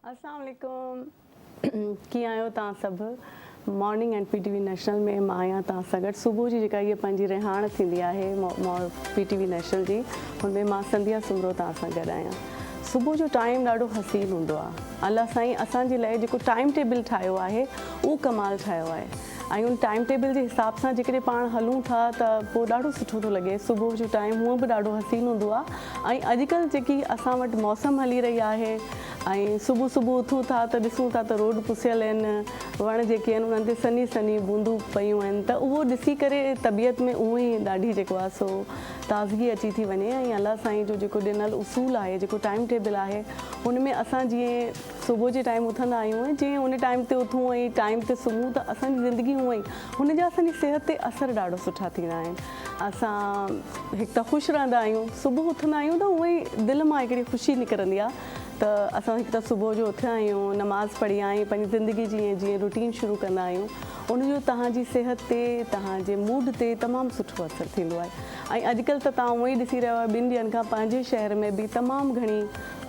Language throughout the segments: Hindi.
अस्सलाम वालेकुम कीअं आहियो तव्हां सभु। मॉर्निंग एंड PTV नेशनल में मां आहियां तव्हां सां गॾु। सुबुह जी जेका इहा पंहिंजी रिहाण थींदी आहे PTV नेशनल जी, हुनमें मां संध्या सुमरो तव्हां सां गॾु आहियां। सुबुह जो टाइम ॾाढो हसीन हूंदो आहे। अलाह साईं असांजे लाइ जेको टाइम टेबल ठाहियो आहे उहो कमाल ठाहियो आहे ऐं उन टाइम टेबल जे हिसाब सां जेकॾहिं पाण हलूं था त पोइ ॾाढो सुठो थो लॻे। सुबुह जो टाइम हूअं बि ॾाढो हसीन हूंदो आहे ऐं अॼुकल्ह जेकी असां वटि मौसम हली रही आहे ऐं सुबुह सुबुह उथूं था त ॾिसूं था त रोड पुसियल आहिनि, वण जेके आहिनि उन्हनि ते सनी सनी बूंदूं पयूं आहिनि, त उहो ॾिसी करे तबियत में उहो ई ॾाढी जेको आहे सो ताज़गी अची थी वञे। ऐं अलाह साईं जो जेको ॾिनल उसूल आहे, जेको टाइम टेबल आहे, हुन में असां जीअं सुबुह जे टाइम उथंदा आहियूं ऐं जीअं उन टाइम ते उथूं ऐं टाइम ते सुम्हूं त असांजी ज़िंदगी हूअं ई हुन जा असांजी सिहत ते असर ॾाढो सुठा थींदा आहिनि। असां हिकु त ख़ुशि रहंदा आहियूं, सुबुह उथंदा आहियूं त उअं ई दिलि मां हिकिड़ी ख़ुशी निकिरंदी आहे त असां हिकु त सुबुह जो उथिया आहियूं, नमाज़ पढ़ी आई, पंहिंजी ज़िंदगी जीअं रूटीन शुरू कंदा आहियूं, उनजो तव्हांजी सिहत ते, तव्हांजे मूड ते तमामु सुठो असरु थींदो आहे। ऐं अॼुकल्ह त तव्हां उअं ई ॾिसी रहियो आहे, ॿिनि ॾींहंनि खां पंहिंजे शहर में बि तमामु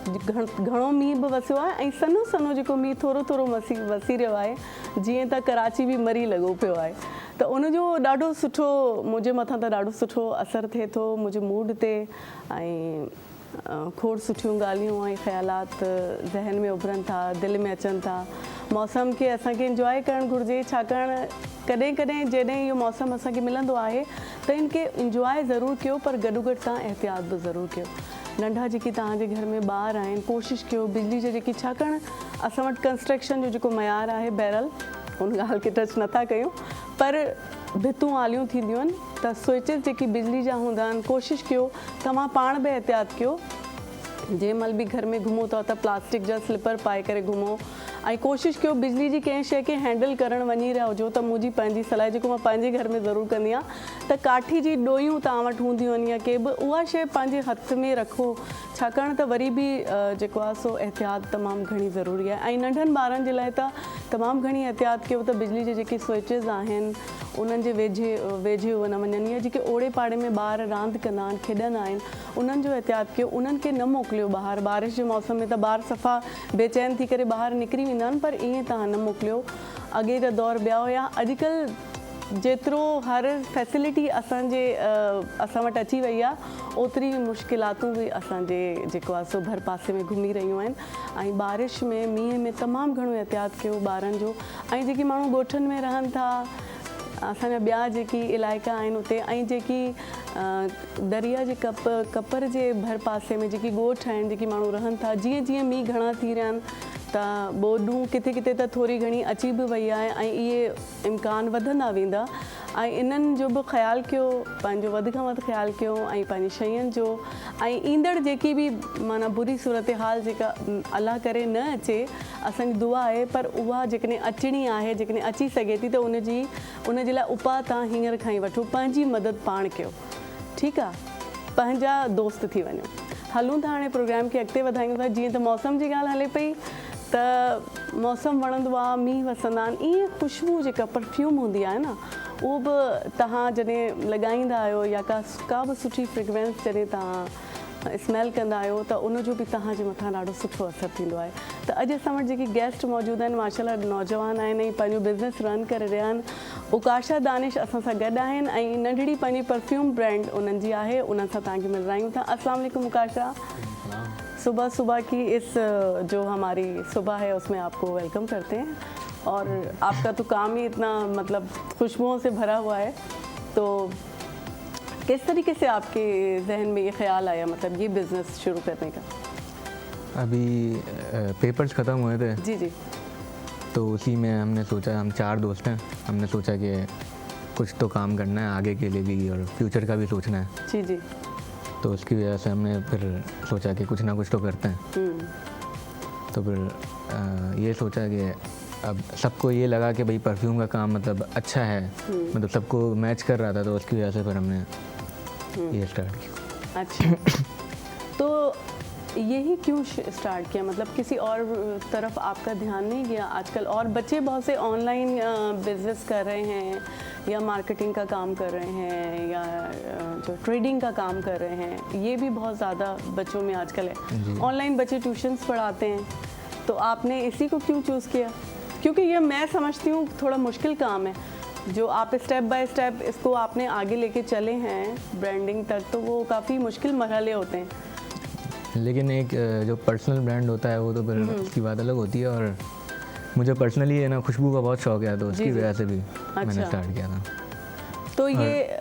घणो मींहुं बि वसियो आहे ऐं सन्हो सन्हो जेको मींहुं थोरो थोरो वसी रहियो आहे, जीअं त कराची बि मरी लॻो पियो आहे। त उनजो ॾाढो सुठो मुंहिंजे मथां त ॾाढो सुठो असरु थिए थो मुंहिंजे मूड ते ऐं खोड़ सुठियूं ॻाल्हियूं ऐं ख़्यालात ज़हन में उभरनि था, दिलि में अचनि था। मौसम खे असांखे इंजॉय करणु घुरिजे, छाकाणि कॾहिं कॾहिं जॾहिं इहो मौसम असांखे मिलंदो आहे त इनखे इंजॉय ज़रूरु कयो, पर गॾो गॾु तव्हां एहतियात बि ज़रूरु कयो। नंढा जेकी तव्हांजे घर में ॿार आहिनि, कोशिशि कयो बिजली जी जेकी, छाकाणि असां वटि कंस्ट्रक्शन जो जेको मयार आहे, बहरहाल हुन ॻाल्हि खे टच नथा कयूं, पर भितूं आलियूं थींदियूं आहिनि त स्विचिस जेकी बिजली जा हूंदा आहिनि, कोशिशि कयो तव्हां पाण बि एहतियात कयो। जंहिं महिल बि घर में घुमो था त प्लास्टिक जा स्लीपर पाए करे घुमो ऐं कोशिशि कयो बिजली जी कंहिं शइ खे हैंडल करणु वञी रहिया हुजो त मुंहिंजी पंहिंजी सलाह जेको मां पंहिंजे घर में ज़रूरु कंदी आहियां त काठी जी ॾोयूं तव्हां वटि हूंदियूं आहिनि या के बि, उहा शइ पंहिंजे हथ में रखो, छाकाणि त वरी बि जेको आहे सो एहतियात तमामु घणी ज़रूरी आहे। ऐं नंढनि ॿारनि जे लाइ त तमामु घणी एहतियात कयो त बिजली जे जेके स्विचिस आहिनि उन्हनि जे वेझे न वञनि, या जेके ओड़े पाड़े में ॿार रांदि कंदा आहिनि, खेॾंदा आहिनि, उन्हनि जो एहतियात कयो। उन्हनि खे न मोकिलियो ॿाहिरि, बारिश जे मौसम में त ॿार सफ़ा बेचैन थी करे ॿाहिरि निकिरी वेंदा आहिनि, पर ईअं तव्हां न मोकिलियो। अॻे जा दौर ॿिया हुया, अॼुकल्ह जेतिरो हर फैसिलिटी असां वटि अची वई आहे, ओतिरी मुश्किलातूं बि असांजे जेको आहे सो भर पासे में घुमी रहियूं आहिनि। ऐं बारिश में, मींहं में तमामु घणो एहतियात कयो ॿारनि जो। ऐं जेके माण्हू ॻोठनि में रहनि था, असांजा ॿिया जेकी इलाइक़ा आहिनि उते, ऐं जेकी दरिया जे कपर जे भर पासे में जेकी ॻोठ आहिनि, जेकी माण्हू रहनि था, जीअं जीअं मींहं घणा थी रहिया आहिनि त ॿोॾूं किथे किथे त थोरी घणी अची बि वई आहे ऐं इहे इम्कान वधंदा वेंदा। ऐं इन्हनि जो बि ख़्यालु कयो, पंहिंजो वधि खां वधि ख़्यालु कयो ऐं पंहिंजी शयुनि जो, ऐं ईंदड़ जेकी बि माना बुरी सूरत हाल जेका अलाह करे न अचे, असांजी दुआ आहे, पर उहा जेकॾहिं अचणी आहे, जेकॾहिं अची सघे थी त उनजे लाइ उपाउ तव्हां हींअर खां ई वठो, पंहिंजी मदद पाण कयो, ठीकु आहे, पंहिंजा दोस्त थी वञो। हलूं था हाणे प्रोग्राम खे अॻिते वधायूं था। जीअं त मौसम जी ॻाल्हि हले पई त मौसम वणंदो आहे, मींहं वसंदा आहिनि, ईअं ख़ुशबू जेका परफ्यूम हूंदी आहे न, उहो बि तव्हां जॾहिं लॻाईंदा आहियो या का बि सुठी फ्रेग्रेंस जॾहिं तव्हां स्मेल कंदा आहियो त उनजो बि तव्हांजे मथां ॾाढो सुठो असरु थींदो आहे। त अॼु असां वटि जेकी गेस्ट मौजूदु आहिनि, माशाल्लाह नौजवान आहिनि ऐं पंहिंजो बिज़नेस रन करे रहिया आहिनि। उकाशा दानिश असां सां गॾु आहिनि ऐं नंढड़ी पंहिंजी परफ्यूम ब्रांड उन्हनि जी आहे, उन्हनि सां तव्हांखे मिलारायूं था। अस्सलाम वालेकुम उकाशा। सुबह सुबह की इस जो हमारी सुबह है उसमें आपको वेलकम करते हैं, और आपका तो काम ही इतना मतलब खुशबुओं से भरा हुआ है, तो किस तरीके से आपके जहन में ये ख्याल आया, मतलब ये बिज़नेस शुरू करने का? अभी पेपर्स ख़त्म हुए थे जी जी, तो उसी में हमने सोचा, हम 4 दोस्त हैं, हमने सोचा कि कुछ तो काम करना है आगे के लिए भी और फ्यूचर का भी सोचना है। जी जी, तो उसकी वजह से हमने फिर सोचा कि कुछ ना कुछ तो करते हैं। तो फिर ये सोचा कि अब सबको ये लगा कि भाई परफ्यूम का काम मतलब अच्छा है, मतलब सबको मैच कर रहा था, तो उसकी वजह से फिर हमने ये स्टार्ट किया। अच्छा तो यही क्यों स्टार्ट किया, मतलब किसी और तरफ आपका ध्यान नहीं गया? आजकल और बच्चे बहुत से ऑनलाइन बिजनेस कर रहे हैं, या मार्केटिंग का काम कर रहे हैं, या जो ट्रेडिंग का काम कर रहे हैं, ये भी बहुत ज़्यादा बच्चों में आजकल है। ऑनलाइन बच्चे ट्यूशन्स पढ़ाते हैं, तो आपने इसी को क्यों चूज़ किया? क्योंकि ये मैं समझती हूँ थोड़ा मुश्किल काम है, जो आप स्टेप बाय स्टेप इसको आपने आगे लेके चले हैं ब्रांडिंग तक, तो वो काफ़ी मुश्किल मरहले होते हैं। लेकिन एक जो पर्सनल ब्रांड होता है वो तो फिर उसकी बात अलग होती है, और मुझे पर्सनली है ना खुशबू का बहुत शौक है, तो उसकी वजह से भी मैंने स्टार्ट किया था। तो ये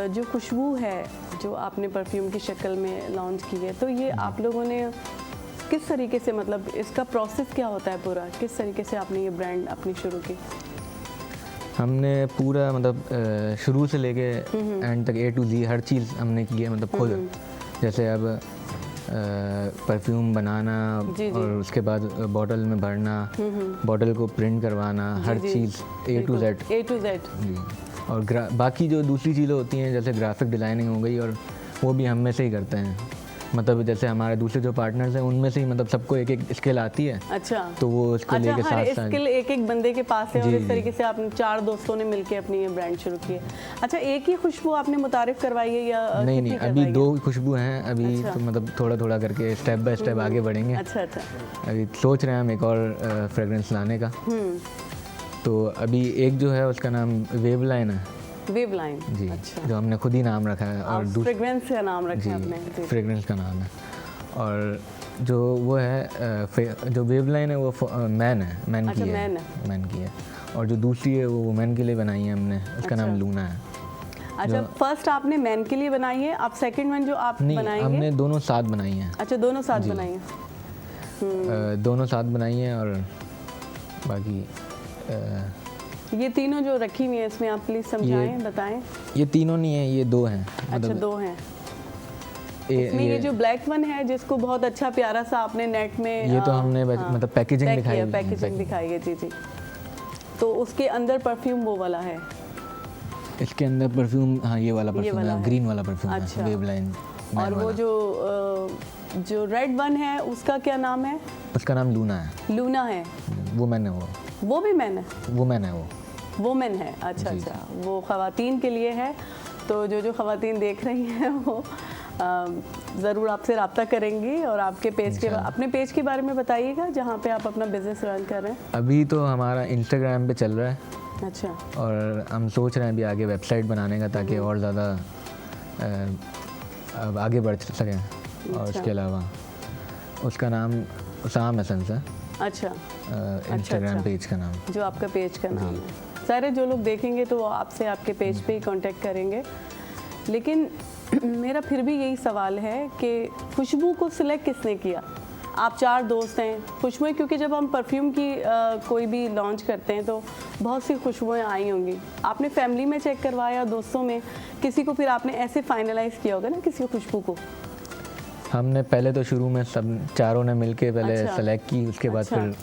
जो खुशबू है जो आपने परफ्यूम की शक्ल में लॉन्च की है, तो ये आप लोगों ने किस तरीके से, मतलब इसका प्रोसेस क्या होता है पूरा, किस तरीके से आपने ये ब्रांड अपनी शुरू की? हमने पूरा मतलब शुरू से लेके एंड तक A to Z हर चीज़ हमने की है, मतलब खुद। जैसे अब परफ्यूम बनाना और उसके बाद बॉटल में भरना, बॉटल को प्रिंट करवाना, हर चीज़ A to Z जी। और बाकी जो दूसरी चीज़ें होती हैं जैसे ग्राफिक डिज़ाइनिंग हो गई, और वो भी हम में से ही करते हैं। मतलब जैसे हमारे दूसरे जो पार्टनर्स हैं उनमें से ही मतलब सबको एक एक स्किल आती है। अच्छा, तो वो उसको लेके साथ साथ स्किल एक एक बंदे के पास है, और इस तरीके से आपने 4 दोस्तों ने मिलके अपनी ये ब्रांड शुरू की है। अच्छा, एक ही खुशबू आपने मुतारिफ करवाई है या नहीं, अभी 2 खुशबू हैं अभी। तो मतलब थोड़ा थोड़ा करके स्टेप बाय स्टेप आगे बढ़ेंगे। अच्छा, अभी सोच रहे हैं हम एक और फ्रेगरेंस लाने का। तो अभी एक जो है उसका नाम वेवलाइन है। वेवलाइन जी। अच्छा। जो हमने खुद ही नाम रखा है, और फ्रेगरेंस का नाम रखा है आपने? फ्रेगरेंस का नाम है। और जो वो है जो वेवलाइन है वो मैन है, मैन की है। और जो दूसरी है वो वुमेन के लिए बनाई है हमने, उसका नाम लूना है। अच्छा, फर्स्ट आपने मैन के लिए बनाई है, अब सेकंड वन जो आप बनाएंगे? हमने दोनों साथ बनाई हैं। अच्छा, दोनों साथ बनाई हैं। दोनों साथ बनाई हैं, और बाकी ये तीनों जो रखी हुई है इसमें आप प्लीज समझाएं, बताएं। ये तीनों नहीं है, ये 2 हैं। अच्छा, 2 हैं। इसमें ये जो ब्लैक वन है जिसको बहुत अच्छा प्यारा सा आपने नेट में ये तो हमने मतलब पैकेजिंग दिखाई है, पैकेजिंग दिखाई है। जी। तो उसके अंदर परफ्यूम वो वाला है? इसके अंदर परफ्यूम, हाँ ये वाला परफ्यूम है, ग्रीन वाला परफ्यूम है, वेवलाइन। और वो जो रेड वन है उसका क्या नाम है? उसका नाम लूना है। लूना है, वो मैन है। वो भी मैन है? वुमेन है वो मैन है। अच्छा, वो ख़वातीन के लिए है। तो जो ख़वातीन देख रही हैं वो ज़रूर आपसे रब्ता करेंगी, और आपके पेज के अपने पेज के बारे में बताइएगा जहाँ पे आप अपना बिजनेस रन कर रहे हैं। अभी तो हमारा इंस्टाग्राम पे चल रहा है। अच्छा। और हम सोच रहे हैं अभी आगे वेबसाइट बनाने का, ताकि और ज़्यादा अब आगे बढ़ सकें। और उसके अलावा उसका नाम उसाम एसेंस है। अच्छा, इंस्टाग्राम पेज का नाम, जो आपका पेज का नाम है। सारे जो लोग देखेंगे तो वो आपसे आपके पेज पे ही कांटेक्ट करेंगे। लेकिन मेरा फिर भी यही सवाल है कि खुशबू को सिलेक्ट किसने किया? आप 4 दोस्त हैं, खुशबुएं, क्योंकि जब हम परफ्यूम की कोई भी लॉन्च करते हैं तो बहुत सी खुशबुएं आई होंगी। आपने फैमिली में चेक करवाया, दोस्तों में, किसी को फिर आपने ऐसे फाइनलाइज किया होगा ना किसी खुशबू को? हमने पहले तो शुरू में सब चारों ने मिलके पहले सेलेक्ट की, उसके बाद फिर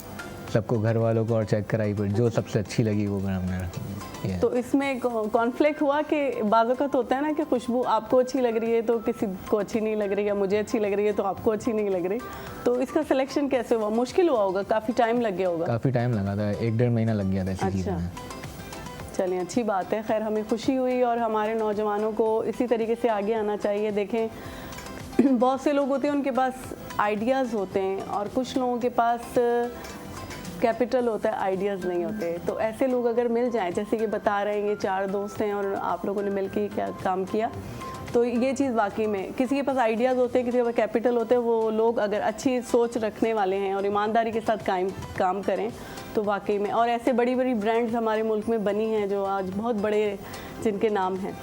सबको, घर वालों को और चेक कराई, फिर जो सबसे अच्छी लगी वो हमने रखी। तो इसमें कॉन्फ्लिक्ट हुआ कि बाज़ होता है ना कि खुशबू आपको अच्छी लग रही है तो किसी को अच्छी नहीं लग रही, या मुझे अच्छी लग रही है तो आपको अच्छी नहीं लग रही, तो इसका सिलेक्शन कैसे हुआ? मुश्किल हुआ होगा, काफ़ी टाइम लग गया होगा? काफ़ी टाइम लगा था, 1-1.5 महीना लग गया था इसी चीज़ में। चलिए, अच्छी बात है। खैर, हमें खुशी हुई, और हमारे नौजवानों को इसी तरीके से आगे आना चाहिए। देखें, बहुत से लोग होते हैं उनके पास आइडियाज़ होते हैं, और कुछ लोगों के पास कैपिटल होता है, आइडियाज़ नहीं होते। तो ऐसे लोग अगर मिल जाएं, जैसे कि बता रहे हैं ये 4 दोस्त हैं और आप लोगों ने मिलकर क्या काम किया, तो ये चीज़ वाकई में, किसी के पास आइडियाज़ होते हैं, किसी के पास कैपिटल होते हैं, वो लोग अगर अच्छी सोच रखने वाले हैं और ईमानदारी के साथ काम करें तो वाकई में, और ऐसे बड़ी बड़ी ब्रांड्स हमारे मुल्क में बनी हैं जो आज बहुत बड़े, जिनके नाम हैं।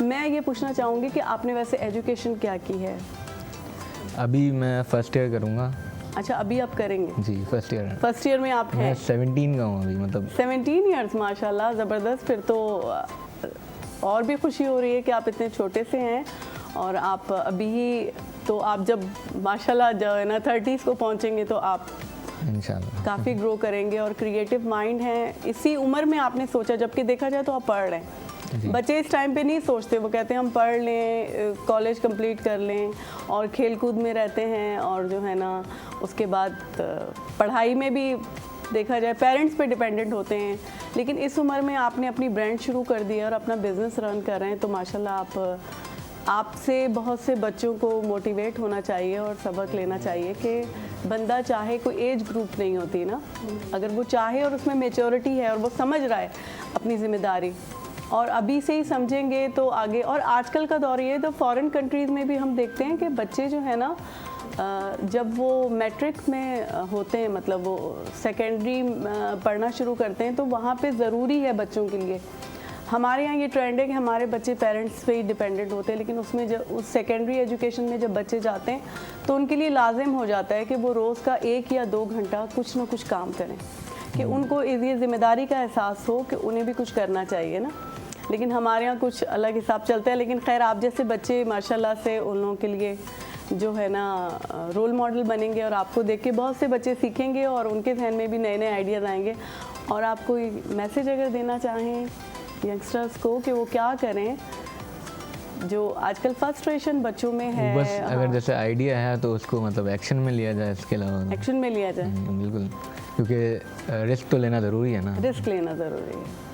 मैं ये पूछना चाहूँगी कि आपने वैसे एजुकेशन क्या की है? अभी मैं फर्स्ट ईयर करूँगा। अच्छा, अभी आप करेंगे? जी, फर्स्ट ईयर में आप हैं? मैं 17 का हूँ अभी, मतलब 17 ईयर्स, माशाल्लाह, ज़बरदस्त। फिर तो और भी खुशी हो रही है कि आप इतने छोटे से हैं, और आप अभी ही, तो आप जब माशाल्लाह जो है ना 30s को पहुँचेंगे तो आप इंशाल्लाह काफ़ी ग्रो करेंगे, और क्रिएटिव माइंड है। इसी उम्र में आपने सोचा, जबकि देखा जाए तो आप पढ़ रहे हैं। बच्चे इस टाइम पे नहीं सोचते, वो कहते हैं हम पढ़ लें, कॉलेज कंप्लीट कर लें, और खेल कूद में रहते हैं, और जो है ना उसके बाद पढ़ाई में भी देखा जाए पेरेंट्स पे डिपेंडेंट होते हैं। लेकिन इस उम्र में आपने अपनी ब्रांड शुरू कर दी है और अपना बिजनेस रन कर रहे हैं, तो माशाल्लाह आप आपसे बहुत से बच्चों को मोटिवेट होना चाहिए और सबक लेना चाहिए कि बंदा चाहे, कोई एज ग्रुप नहीं होती ना, अगर वो चाहे और उसमें मेच्योरिटी है और वो समझ रहा है अपनी ज़िम्मेदारी, और अभी से ही समझेंगे तो आगे। और आजकल का दौर ये, तो फॉरेन कंट्रीज़ में भी हम देखते हैं कि बच्चे जो है ना, जब वो मैट्रिक में होते हैं, मतलब वो सेकेंडरी पढ़ना शुरू करते हैं, तो वहाँ पे ज़रूरी है बच्चों के लिए। हमारे यहाँ ये ट्रेंड है कि हमारे बच्चे पेरेंट्स पे ही डिपेंडेंट होते हैं, लेकिन उसमें जब उस सेकेंडरी एजुकेशन में जब बच्चे जाते हैं तो उनके लिए लाजिम हो जाता है कि वो रोज़ का 1 या 2 घंटा कुछ ना कुछ काम करें, कि उनको ये जिम्मेदारी का एहसास हो कि उन्हें भी कुछ करना चाहिए ना। लेकिन हमारे यहाँ कुछ अलग हिसाब चलता है। लेकिन खैर, आप जैसे बच्चे माशाल्लाह से उन लोगों के लिए जो है ना रोल मॉडल बनेंगे, और आपको देख के बहुत से बच्चे सीखेंगे और उनके जहन में भी नए नए आइडियाज़ आएंगे। और आप कोई मैसेज अगर देना चाहें यंगस्टर्स को कि वो क्या करें, जो आजकल फ्रस्ट्रेशन बच्चों में है। बस अगर जैसे आइडिया है तो उसको मतलब एक्शन में लिया जाए, इसके अलावा एक्शन में लिया जाए। बिल्कुल, क्योंकि रिस्क तो लेना ज़रूरी है ना। रिस्क लेना ज़रूरी है।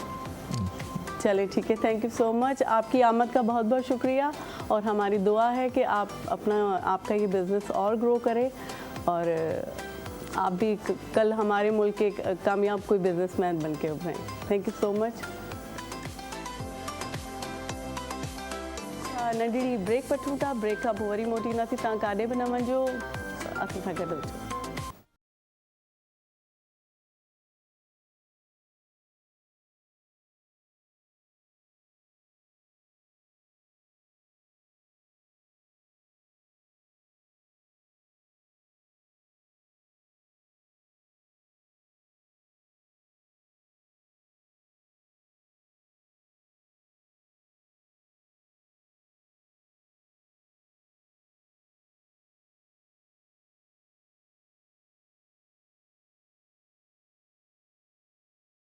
चलिए ठीक है, थैंक यू सो मच, आपकी आमद का बहुत बहुत शुक्रिया, और हमारी दुआ है कि आप आपका ये बिज़नेस और ग्रो करें, और आप भी कल हमारे मुल्क के कामयाब कोई बिजनेसमैन बन के उभरें। Thank you so much. नंढड़ी ब्रेक वठूं था, ब्रेक खां पोइ वरी मोटी ईंदासीं, तव्हां काॾे बि न वञिजो, असां सां गॾु हुजो।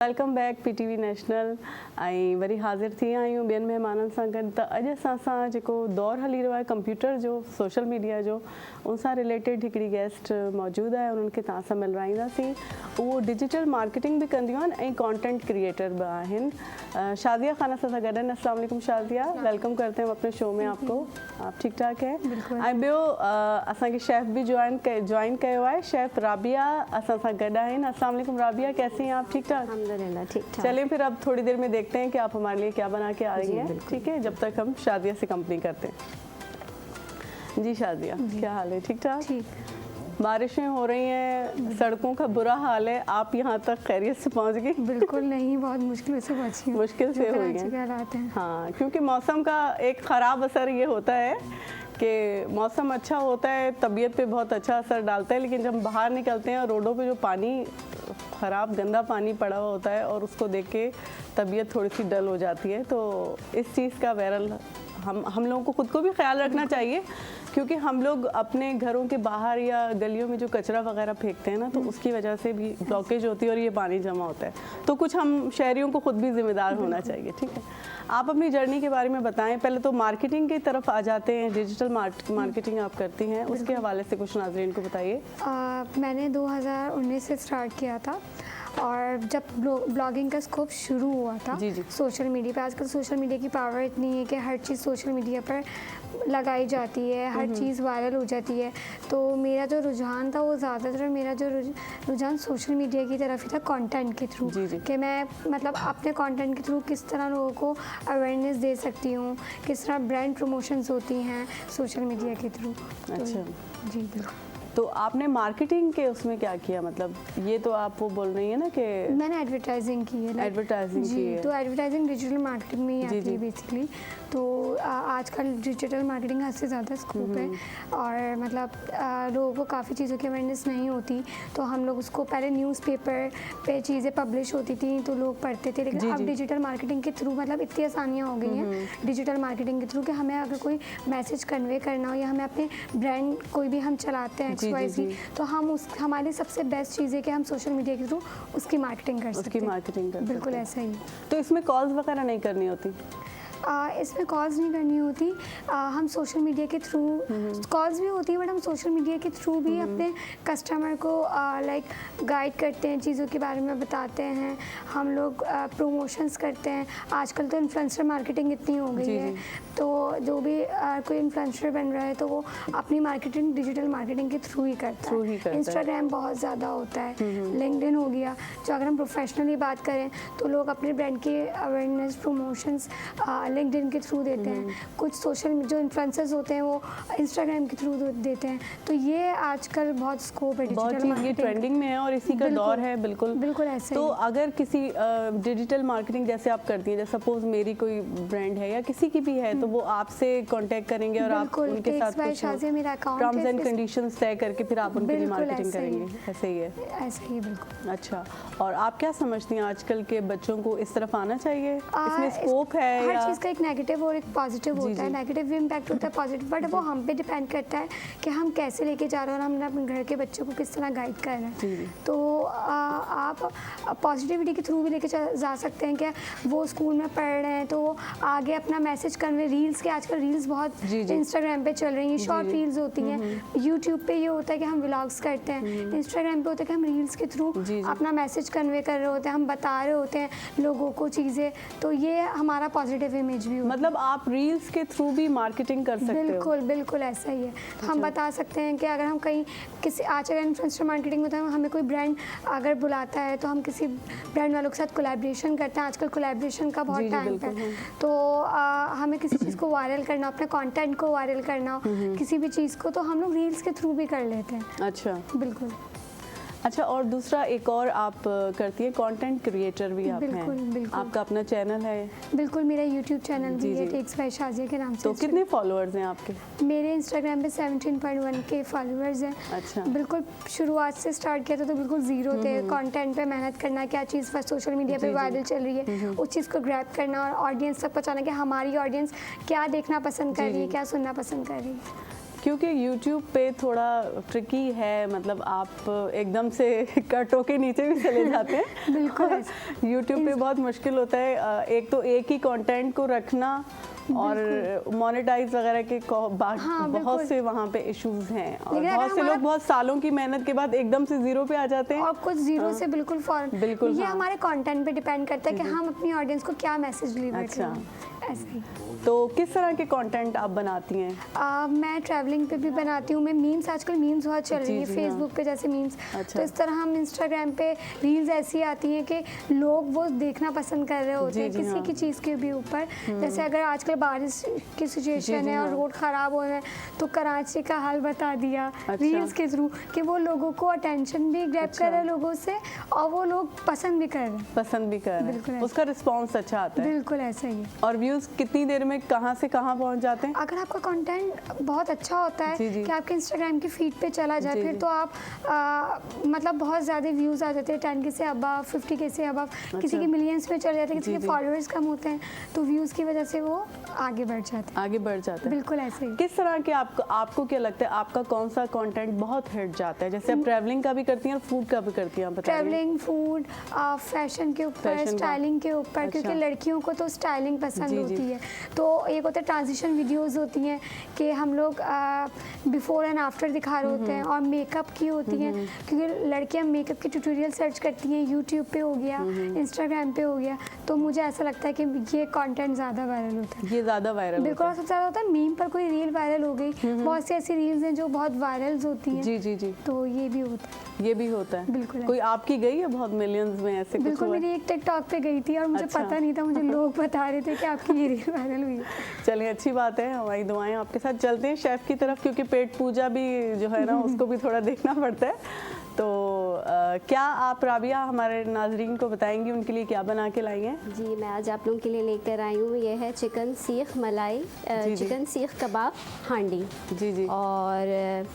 Welcome back PTV national. ऐं वरी हाज़िर थी आहियूं ॿियनि महिमाननि सां गॾु। त अॼु असां जेको दौरु हली रहियो आहे कंप्यूटर जो, सोशल मीडिया जो, उन सां रिलेटेड हिकिड़ी गेस्ट मौजूदु आहे, उन्हनि खे तव्हां सां मिलवाईंदासीं। उहो डिजिटल मार्केटिंग बि कंदियूं आहिनि ऐं कंटेंट क्रिएटर बि आहिनि। शादिया खान असां सां गॾु आहिनि। अस्सलाम वालेकुम शादिया, वेलकम करते हैं अपने शो में आपको। आप ठीक ठाक है? ऐं ॿियो असांखे शेफ़ बि ज्वाइन कयो आहे, शेफ़ राबिया असां सां गॾु आहिनि। अस्सलाम वालेकुम राबिया, कैसी हैं आप? ठीक ठाक? ठीक ठाक। चलिए फिर अब थोड़ी देर में देखते हैं कि आप हमारे लिए क्या बना के आ रही हैं, ठीक है, जब तक हम शादिया से कंपनी करते हैं। जी शादिया, क्या हाल है? ठीक ठाक? ठीक। बारिशें हो रही हैं, सड़कों का बुरा हाल है, आप यहाँ तक खैरियत से पहुँच गई? बिल्कुल नहीं, बहुत मुश्किल से पहुँची। मुश्किल से हुई है। हाँ, क्योंकि मौसम का एक ख़राब असर ये होता है कि मौसम अच्छा होता है, तबीयत पे बहुत अच्छा असर डालता है, लेकिन जब हम बाहर निकलते हैं और रोडों पे जो पानी ख़राब गंदा पानी पड़ा हुआ होता है और उसको देख के तबीयत थोड़ी सी डल हो जाती है। तो इस चीज़ का बहरहाल हम लोगों को ख़ुद को भी ख्याल रखना चाहिए, क्योंकि हम लोग अपने घरों के बाहर या गलियों में जो कचरा वगैरह फेंकते हैं ना, तो उसकी वजह से भी ब्लॉकेज होती है और ये पानी जमा होता है। तो कुछ हम शहरियों को ख़ुद भी ज़िम्मेदार होना चाहिए, ठीक है। आप अपनी जर्नी के बारे में बताएं। पहले तो मार्केटिंग की तरफ आ जाते हैं, डिजिटल मार्केटिंग आप करती हैं, उसके हवाले से कुछ नाज़रीन को बताइए। मैंने 2019 से स्टार्ट किया था, और जब ब्लॉगिंग का स्कोप शुरू हुआ था सोशल मीडिया पे, आजकल सोशल मीडिया की पावर इतनी है कि हर चीज़ सोशल मीडिया पर लगाई जाती है, हर चीज़ वायरल हो जाती है। तो मेरा जो रुझान था वो ज़्यादातर मेरा जो रुझान सोशल मीडिया की तरफ ही था, कंटेंट के थ्रू, कि मैं मतलब अपने कंटेंट के थ्रू किस तरह लोगों को अवेयरनेस दे सकती हूँ, किस तरह ब्रांड प्रमोशंस होती हैं सोशल मीडिया के थ्रू। अच्छा जी बिल्कुल। तो आपने मार्केटिंग के उसमें क्या किया? मतलब ये तो आप वो बोल रही है ना कि मैंने एडवर्टाइजिंग की है। एडवर्टाइजिंग की है, तो एडवर्टाइजिंग डिजिटल मार्केटिंग में ही आती है बेसिकली। तो आजकल डिजिटल मार्केटिंग हद से ज़्यादा स्कोप है, और मतलब लोगों को काफ़ी चीज़ों की अवेयरनेस नहीं होती, तो हम लोग उसको पहले न्यूज़पेपर पे चीज़ें पब्लिश होती थी तो लोग पढ़ते थे, लेकिन अब डिजिटल मार्केटिंग के थ्रू मतलब इतनी आसानियाँ हो गई हैं डिजिटल मार्केटिंग के थ्रू कि हमें अगर कोई मैसेज कन्वे करना हो या हमें अपने ब्रांड कोई भी हम चलाते हैं XYZ, तो हम हमारी सबसे बेस्ट चीज़ है कि हम सोशल मीडिया के थ्रू उसकी मार्केटिंग कर सकते हैं। मार्केटिंग कर बिल्कुल ऐसा ही। तो इसमें कॉल्स वगैरह नहीं करनी होती? इसमें कॉल्स नहीं करनी होती, हम सोशल मीडिया के थ्रू, कॉल्स भी होती है बट हम सोशल मीडिया के थ्रू भी अपने कस्टमर को लाइक गाइड करते हैं, चीज़ों के बारे में बताते हैं, हम लोग प्रमोशंस करते हैं। आजकल तो इन्फ्लुएंसर मार्केटिंग इतनी हो गई है, तो जो भी कोई इन्फ्लुएंसर बन रहा है तो वो अपनी मार्केटिंग डिजिटल मार्केटिंग के थ्रू ही करता है। इंस्टाग्राम बहुत ज़्यादा होता है, लिंक्डइन हो गया। जो अगर हम प्रोफेशनली बात करें तो लोग अपने ब्रांड के अवेयरनेस प्रमोशंस लिंक्डइन के थ्रू देते हैं, कुछ सोशल जो इन्फ्लुएंसर्स होते हैं वो इंस्टाग्राम के थ्रू देते हैं। तो ये आजकल बहुत स्कोप है डिजिटल मार्केटिंग, ट्रेंडिंग में है और इसी का दौर है। बिल्कुल बिल्कुल ऐसे। तो अगर किसी डिजिटल मार्केटिंग जैसे आप करती हैं, जैसे सपोज मेरी कोई ब्रांड है या किसी की भी है, तो वो आपसे कांटेक्ट करेंगे और आप उनके साथ टर्म्स एंड कंडीशंस तय करके फिर आप उनके लिए मार्केटिंग करेंगे, ऐसे ही है? ऐसे ही बिल्कुल। अच्छा, और आप क्या समझती हैं आजकल के बच्चों को इस तरफ आना चाहिए? इसमें स्कोप है? हर चीज़ का एक नेगेटिव और एक पॉजिटिव होता है। नेगेटिव भी इम्पैक्ट होता है, पॉजिटिव, बट वो हम पे डिपेंड करता है कि हम कैसे लेके जा रहे हैं और हमने अपने घर के बच्चों को किस तरह गाइड करना है। तो आप पॉजिटिविटी के थ्रू भी लेके जा सकते हैं कि वो स्कूल में पढ़ रहे हैं तो आगे अपना मैसेज कन्वे, रील्स के आजकल रील्स बहुत इंस्टाग्राम पे चल रही हैं, शॉर्ट रील्स होती हैं। यूट्यूब पे ये होता है कि हम व्लॉग्स करते हैं, इंस्टाग्राम पे होता है कि हम रील्स के थ्रू अपना मैसेज कन्वे कर रहे होते हैं, हम बता रहे होते हैं लोगों को चीज़ें। तो ये हमारा पॉजिटिव इमेज भी होता है। मतलब आप रील्स के थ्रू भी मार्केटिंग कर सकते हो? बिल्कुल बिल्कुल ऐसा ही है। हम बता सकते हैं कि अगर हम कहीं किसी आज अगर इन्फ्लुएंसर मार्केटिंग में तो हमें कोई ब्रांड अगर बुलाता है तो हम किसी ब्रांड वालों के साथ कोलैबोरेशन करते हैं। आजकल कोलैबोरेशन का बहुत टाइम है, तो हमें किसी चीज़ को वायरल करना, अपने कंटेंट को वायरल करना, किसी भी चीज़ को, तो हम लोग रील्स के थ्रू भी कर लेते हैं। अच्छा, बिल्कुल। अच्छा, और दूसरा एक और आप करती है, कंटेंट क्रिएटर भी आप बिल्कुल, हैं। बिल्कुल। आपका अपना चैनल है? बिल्कुल, मेरा यूट्यूब चैनल भी है, टेक्स बाय शाजिया के नाम से। तो कितने फॉलोअर्स हैं आपके? मेरे इंस्टाग्राम पे 17.1 के फॉलोअर्स हैं। अच्छा। बिल्कुल शुरुआत से स्टार्ट किया था तो बिल्कुल ज़ीरो थे। कंटेंट पे मेहनत करना, क्या चीज़ फर्स्ट सोशल मीडिया पे वायरल चल रही है उस चीज़ को ग्रैब करना और ऑडियंस तक पहुँचाना कि हमारी ऑडियंस क्या देखना पसंद कर रही है, क्या सुनना पसंद कर रही है। क्योंकि YouTube पे थोड़ा ट्रिकी है, मतलब आप एकदम से कटों के नीचे भी चले जाते हैं। बिल्कुल YouTube पे बहुत मुश्किल होता है, एक तो एक ही कंटेंट को रखना और मोनेटाइज वगैरह के बहुत से वहाँ पे इश्यूज हैं और बहुत से लोग बहुत सालों की मेहनत के बाद एकदम से जीरो पे आ जाते हैं और कुछ जीरो से बिल्कुल फॉरन। बिल्कुल ये हमारे कंटेंट पे डिपेंड करता है कि हम अपनी ऑडियंस को क्या मैसेज डिलीवर करें। ऐसे। तो किस तरह के कंटेंट आप बनाती हैं? मैं ट्रैवलिंग पे भी बनाती हूँ। मैं मीम्स, आजकल मीम्स बहुत चल रही है फेसबुक पे जैसे मीम्स। अच्छा। तो इस तरह हम इंस्टाग्राम पे रील्स ऐसी आती हैं कि लोग वो देखना पसंद कर रहे होते हैं किसी की चीज़ के भी ऊपर। जैसे अगर आजकल बारिश की सिचुएशन है और रोड ख़राब हो रहे हैं तो कराची का हाल बता दिया रील्स के थ्रू कि वो लोगों को अटेंशन भी ग्रैब कर रहे हैं लोगों से और वो लोग पसंद भी कर रहे हैं। उसका रिस्पॉन्स अच्छा आता है। बिल्कुल ऐसा ही है। और व्यूज़ कितनी देर में कहाँ से कहाँ पहुँच जाते हैं? अगर आपका कंटेंट बहुत अच्छा होता है कि आपके इंस्टाग्राम की फीड पे चला जाए फिर तो आप मतलब बहुत ज़्यादा व्यूज़ आ जाते हैं, 10 के से अबव, 50 के से अबव। किसी के मिलियंस में चले जाते हैं, किसी के फॉलोअर्स कम होते हैं तो व्यूज़ की वजह से वो आगे बढ़ जाते हैं। बिल्कुल ऐसे ही। किस तरह के आपको क्या लगता है आपका कौन सा कंटेंट बहुत हिट जाता है? जैसे आप ट्रैवलिंग का भी करती हैं और फूड का भी करती हैं? ट्रैवलिंग, फूड, फैशन के ऊपर, स्टाइलिंग के ऊपर, क्योंकि लड़कियों को तो स्टाइलिंग पसंद होती है। तो एक होता है ट्रांजिशन वीडियोस होती हैं कि हम लोग बिफोर एंड आफ्टर दिखा रहे होते हैं और मेकअप की होती हैं क्योंकि लड़कियां मेकअप के ट्यूटोरियल सर्च करती हैं, यूट्यूब पे हो गया, इंस्टाग्राम पे हो गया। तो मुझे ऐसा लगता है कि ये कंटेंट ज़्यादा वायरल होता है। ये ज़्यादा वायरल बिल्कुल। सबसे ज़्यादा होता है मीम पर कोई रील वायरल हो गई, बहुत सी ऐसी रील्स हैं जो बहुत वायरल होती हैं। जी। तो ये भी होता है। बिल्कुल। कोई आपकी गई है बहुत मिलियंस में ऐसे? बिल्कुल, मेरी एक टिकटॉक पे गई थी और मुझे पता नहीं था, मुझे लोग बता रहे थे कि आपकी ये रील वायरल हुई है। चलिए, अच्छी बात है, हमारी दुआएं आपके साथ। चलते हैं शेफ़ की तरफ क्योंकि पेट पूजा भी जो है ना उसको भी थोड़ा देखना पड़ता है। तो क्या आप राबिया हमारे नाजरीन को बताएंगी उनके लिए क्या बना के लाई हैं? जी, मैं आज आप लोगों के लिए लेकर आई हूँ, ये है चिकन सीख मलाई, चिकन सीख कबाब हांडी। जी। और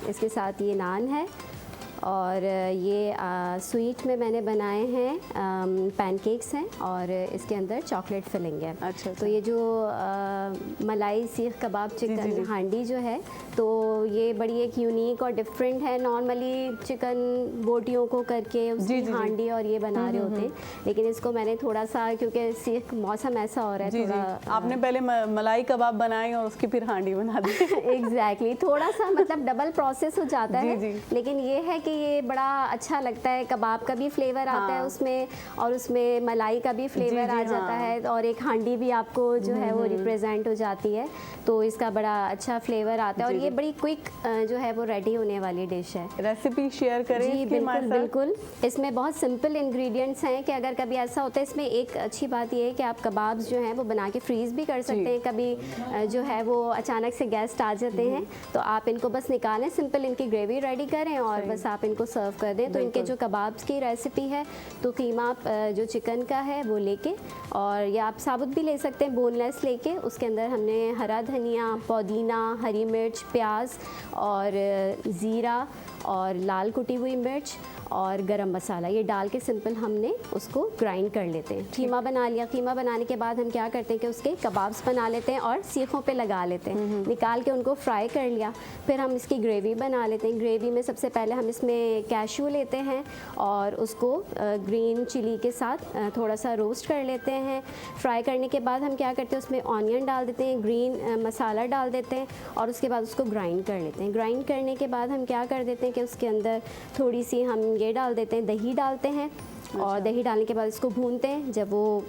इसके साथ ये नान है और ये स्वीट में मैंने बनाए हैं पैनकेक्स हैं और इसके अंदर चॉकलेट फिलिंग है। अच्छा। तो ये जो मलाई सीख कबाब चिकन हांडी जो है, तो ये बड़ी एक यूनिक और डिफरेंट है। नॉर्मली चिकन बोटियों को करके उसकी हांडी और ये बना रहे होते हैं, लेकिन इसको मैंने थोड़ा सा, क्योंकि सीख मौसम ऐसा हो रहा है थोड़ा, आपने पहले मलाई कबाब बनाए और उसकी फिर हांडी बना दी। एग्जैक्टली थोड़ा सा मतलब डबल प्रोसेस हो जाता है, लेकिन ये है कि ये बड़ा अच्छा लगता है। कबाब का भी फ्लेवर आता है उसमें और उसमें मलाई का भी फ्लेवर आ जाता है और एक हांडी भी आपको जो है वो रिप्रेजेंट हो जाती है, तो इसका बड़ा अच्छा फ्लेवर आता है। और ये बड़ी क्विक जो है वो रेडी होने वाली डिश है। रेसिपी शेयर करें जी बिल्कुल बिल्कुल। इसमें बहुत सिंपल इंग्रेडिएंट्स हैं कि अगर कभी ऐसा होता है, इसमें एक अच्छी बात ये है कि आप कबाब्स जो हैं वो बना के फ्रीज़ भी कर सकते हैं। कभी जो है वो अचानक से गेस्ट आ जाते हैं तो आप इनको बस निकालें, सिंपल इनकी ग्रेवी रेडी करें और बस आप इनको सर्व कर दें। तो इनके जो कबाब्स की रेसिपी है, तो कीमा जो चिकन का है वो लेके, और या आप साबुत भी ले सकते हैं बोनलेस लेके, उसके अंदर हमने हरा धनिया, पुदीना, हरी मिर्च, प्याज और ज़ीरा और लाल कुटी हुई मिर्च और गरम मसाला ये डाल के सिंपल हमने उसको ग्राइंड कर लेते हैं। कीमा बना लिया। कीमा बनाने के बाद हम क्या करते हैं कि उसके कबाब्स बना लेते हैं और सीखों पे लगा लेते हैं। निकाल के उनको फ्राई कर लिया, फिर हम इसकी ग्रेवी बना लेते हैं। ग्रेवी में सबसे पहले हम इसमें कैश्यू लेते हैं और उसको ग्रीन चिली के साथ थोड़ा सा रोस्ट कर लेते हैं। फ्राई करने के बाद हम क्या करते हैं, उसमें ऑनियन डाल देते हैं, ग्रीन मसाला डाल देते हैं और उसके बाद उसको ग्राइंड कर लेते हैं। ग्राइंड करने के बाद हम क्या कर देते हैं कि उसके अंदर थोड़ी सी हम ये डाल देते हैं, दही डालते हैं। और दही डालने के बाद इसको भूनते हैं। जब वो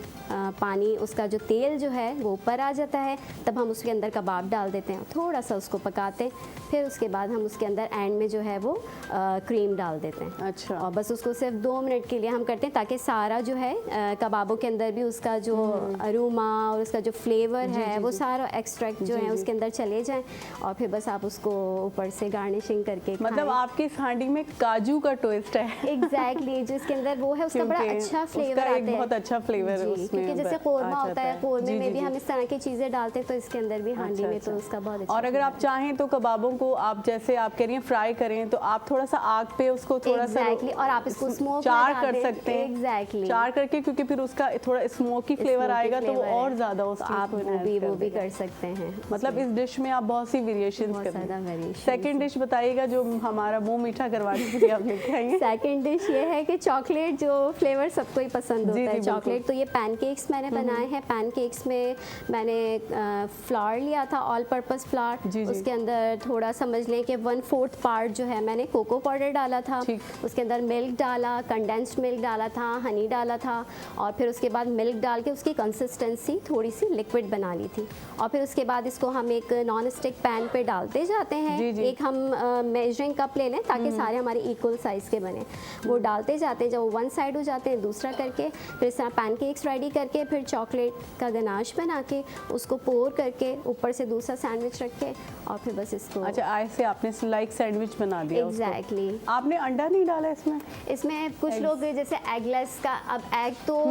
पानी उसका जो तेल जो है वो ऊपर आ जाता है, तब हम उसके अंदर कबाब डाल देते हैं, थोड़ा सा उसको पकाते हैं। फिर उसके बाद हम उसके अंदर एंड में जो है वो क्रीम डाल देते हैं। अच्छा। और बस उसको सिर्फ 2 मिनट के लिए हम करते हैं ताकि सारा जो है कबाबों के अंदर भी उसका जो अरोमा और उसका जो फ्लेवर है वो सारा एक्सट्रैक्ट जो है उसके अंदर चले जाए। और फिर बस आप उसको ऊपर से गार्निशिंग करके मतलब आपकी इस हांडी में काजू का ट्विस्ट है। एग्जैक्टली जो इसके अंदर वो है उसका बड़ा अच्छा फ्लेवर आता है। बहुत अच्छा फ्लेवर है उसमें, क्योंकि जैसे कोरमा होता है, कोरमे में भी हम इस तरह की चीज़ें डालते हैं, तो इसके अंदर भी हांडी में तो उसका बहुत अच्छा। और अगर आप चाहें तो कबाबों को आप जैसे आप कह रही हैं फ्राई करें, तो आप थोड़ा सा आग पे उसको थोड़ा सा और आप इसको स्मोक चार कर सकते हैं। एग्जैक्टली चार करके, क्योंकि फिर उसका थोड़ा स्मोकी फ्लेवर आएगा तो वो और ज्यादा आप वो भी कर सकते हैं। मतलब इस डिश में आप बहुत सी वेरिएशंस करते हैं। सेकंड डिश बताइएगा जो हमारा मुंह मीठा करवाने के लिए आप लेके आई हैं। सेकंड डिश ये है कि चॉकलेट जो फ्लेवर सबको ही पसंद होता है चॉकलेट। तो ये पैनकेक्स मैंने बनाए हैं। पैनकेक्स में मैंने फ्लावर लिया था, ऑल पर्पस फ्लावर। उसके अंदर थोड़ा समझ लें कि 1/4 पार्ट जो है मैंने कोको पाउडर डाला था, उसके अंदर मिल्क डाला, कंडेंस्ड मिल्क डाला था, हनी डाला था, और फिर उसके बाद मिल्क डाल के उसकी कंसिस्टेंसी थोड़ी सी लिक्विड बना ली थी। और फिर उसके बाद इसको हम एक नॉन स्टिक पैन पे डालते जाते हैं। एक हम मेजरिंग कप ले लें ताकि सारे हमारे इक्वल साइज़ के बने। वो डालते जाते हैं, जब वो वन साइड हो जाते हैं दूसरा करके, फिर इस तरह पैनकेक्स रेडी करके, फिर चॉकलेट का गनाश बना के उसको पोर करके ऊपर से दूसरा सैंडविच रख के, और फिर बस इसको। अच्छा, ऐसे आपने लाइक सैंडविच बना दिया। एग्जैक्टली। आपने अंडा नहीं डाला इसमें? इसमें कुछ लोग जैसे एगलेस का, अब एग तो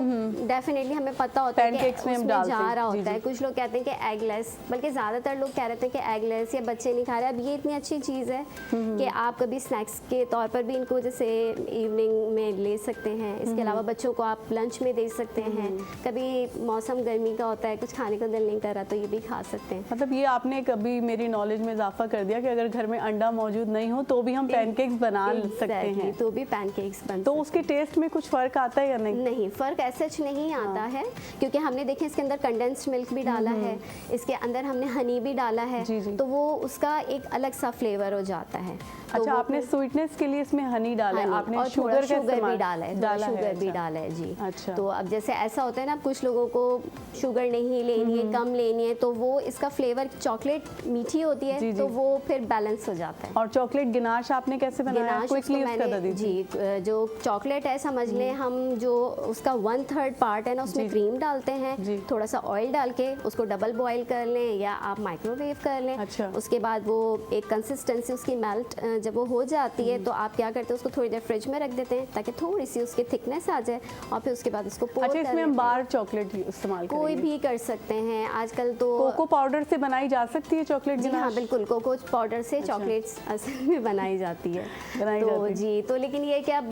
डेफिनेटली हमें पता होता है कि उसमें जा रहा होता है। कुछ लोग कहते हैं कि एगलेस, बल्कि ज़्यादातर लोग कह रहे थे कि एगलेस या बच्चे नहीं खा रहे। अब ये इतनी अच्छी चीज़ है कि आप कभी स्नैक्स के तौर पर भी इनको जैसे इवनिंग में ले सकते हैं। इसके अलावा बच्चों को आप लंच में दे सकते हैं। कभी मौसम गर्मी का होता है, कुछ खाने का दिल नहीं कर रहा, तो ये भी खा सकते हैं। मतलब ये आपने कभी मेरी नॉलेज में इजाफा कर दिया कि अगर घर में अंडा मौजूद नहीं हो तो भी हम पैनकेक्स बना सकते हैं। तो भी पैनकेक्स बन तो उसके टेस्ट में कुछ फ़र्क आता है या नहीं? नहीं, फ़र्क ऐसा नहीं आता है, क्योंकि हमने देखे इसके अंदर कंडेंस्ड मिल्क भी डाला है, इसके अंदर हमने हनी भी डाला है, तो वो उसका एक अलग सा फ्लेवर हो जाता है। अच्छा, आपने स्वीटनेस के लिए इसमें हनी डाला है, आपने शुगर भी डाला है, शुगर भी डाला है जी। अच्छा। तो अब जैसे ऐसा होता है ना, कुछ लोगों को शुगर नहीं लेनी है, कम लेनी है, तो वो इसका फ्लेवर, चॉकलेट मीठी होती है तो वो फिर बैलेंस हो जाता है। और चॉकलेट गिनाश आपने कैसे बनाया? क्विकली उसका बता दीजिए। जी, जो चॉकलेट है समझ लें हम, जो उसका 1/3 पार्ट है ना, उसमें क्रीम डालते हैं, थोड़ा सा ऑयल डाल के उसको डबल बॉईल कर लें या आप माइक्रोवेव कर लें। अच्छा। उसके बाद वो एक कंसिस्टेंसी उसकी मेल्ट जब वो हो जाती है तो आप क्या करते हैं, उसको थोड़ी देर फ्रिज में रख देते हैं ताकि थोड़ी सी उसके थिकनेस आ जाए और फिर उसके बाद उसको पोर अच्छा, इसमें हम बार चॉकलेट इस्तेमाल करेंगे? कोई भी कर सकते हैं आजकल तो। कोको पाउडर से बनाई जा सकती है चॉकलेट? जी हाँ बिल्कुल, कोको पाउडर से चॉकलेट्स असल में बनाई जाती है। तो जी, तो लेकिन ये कि अब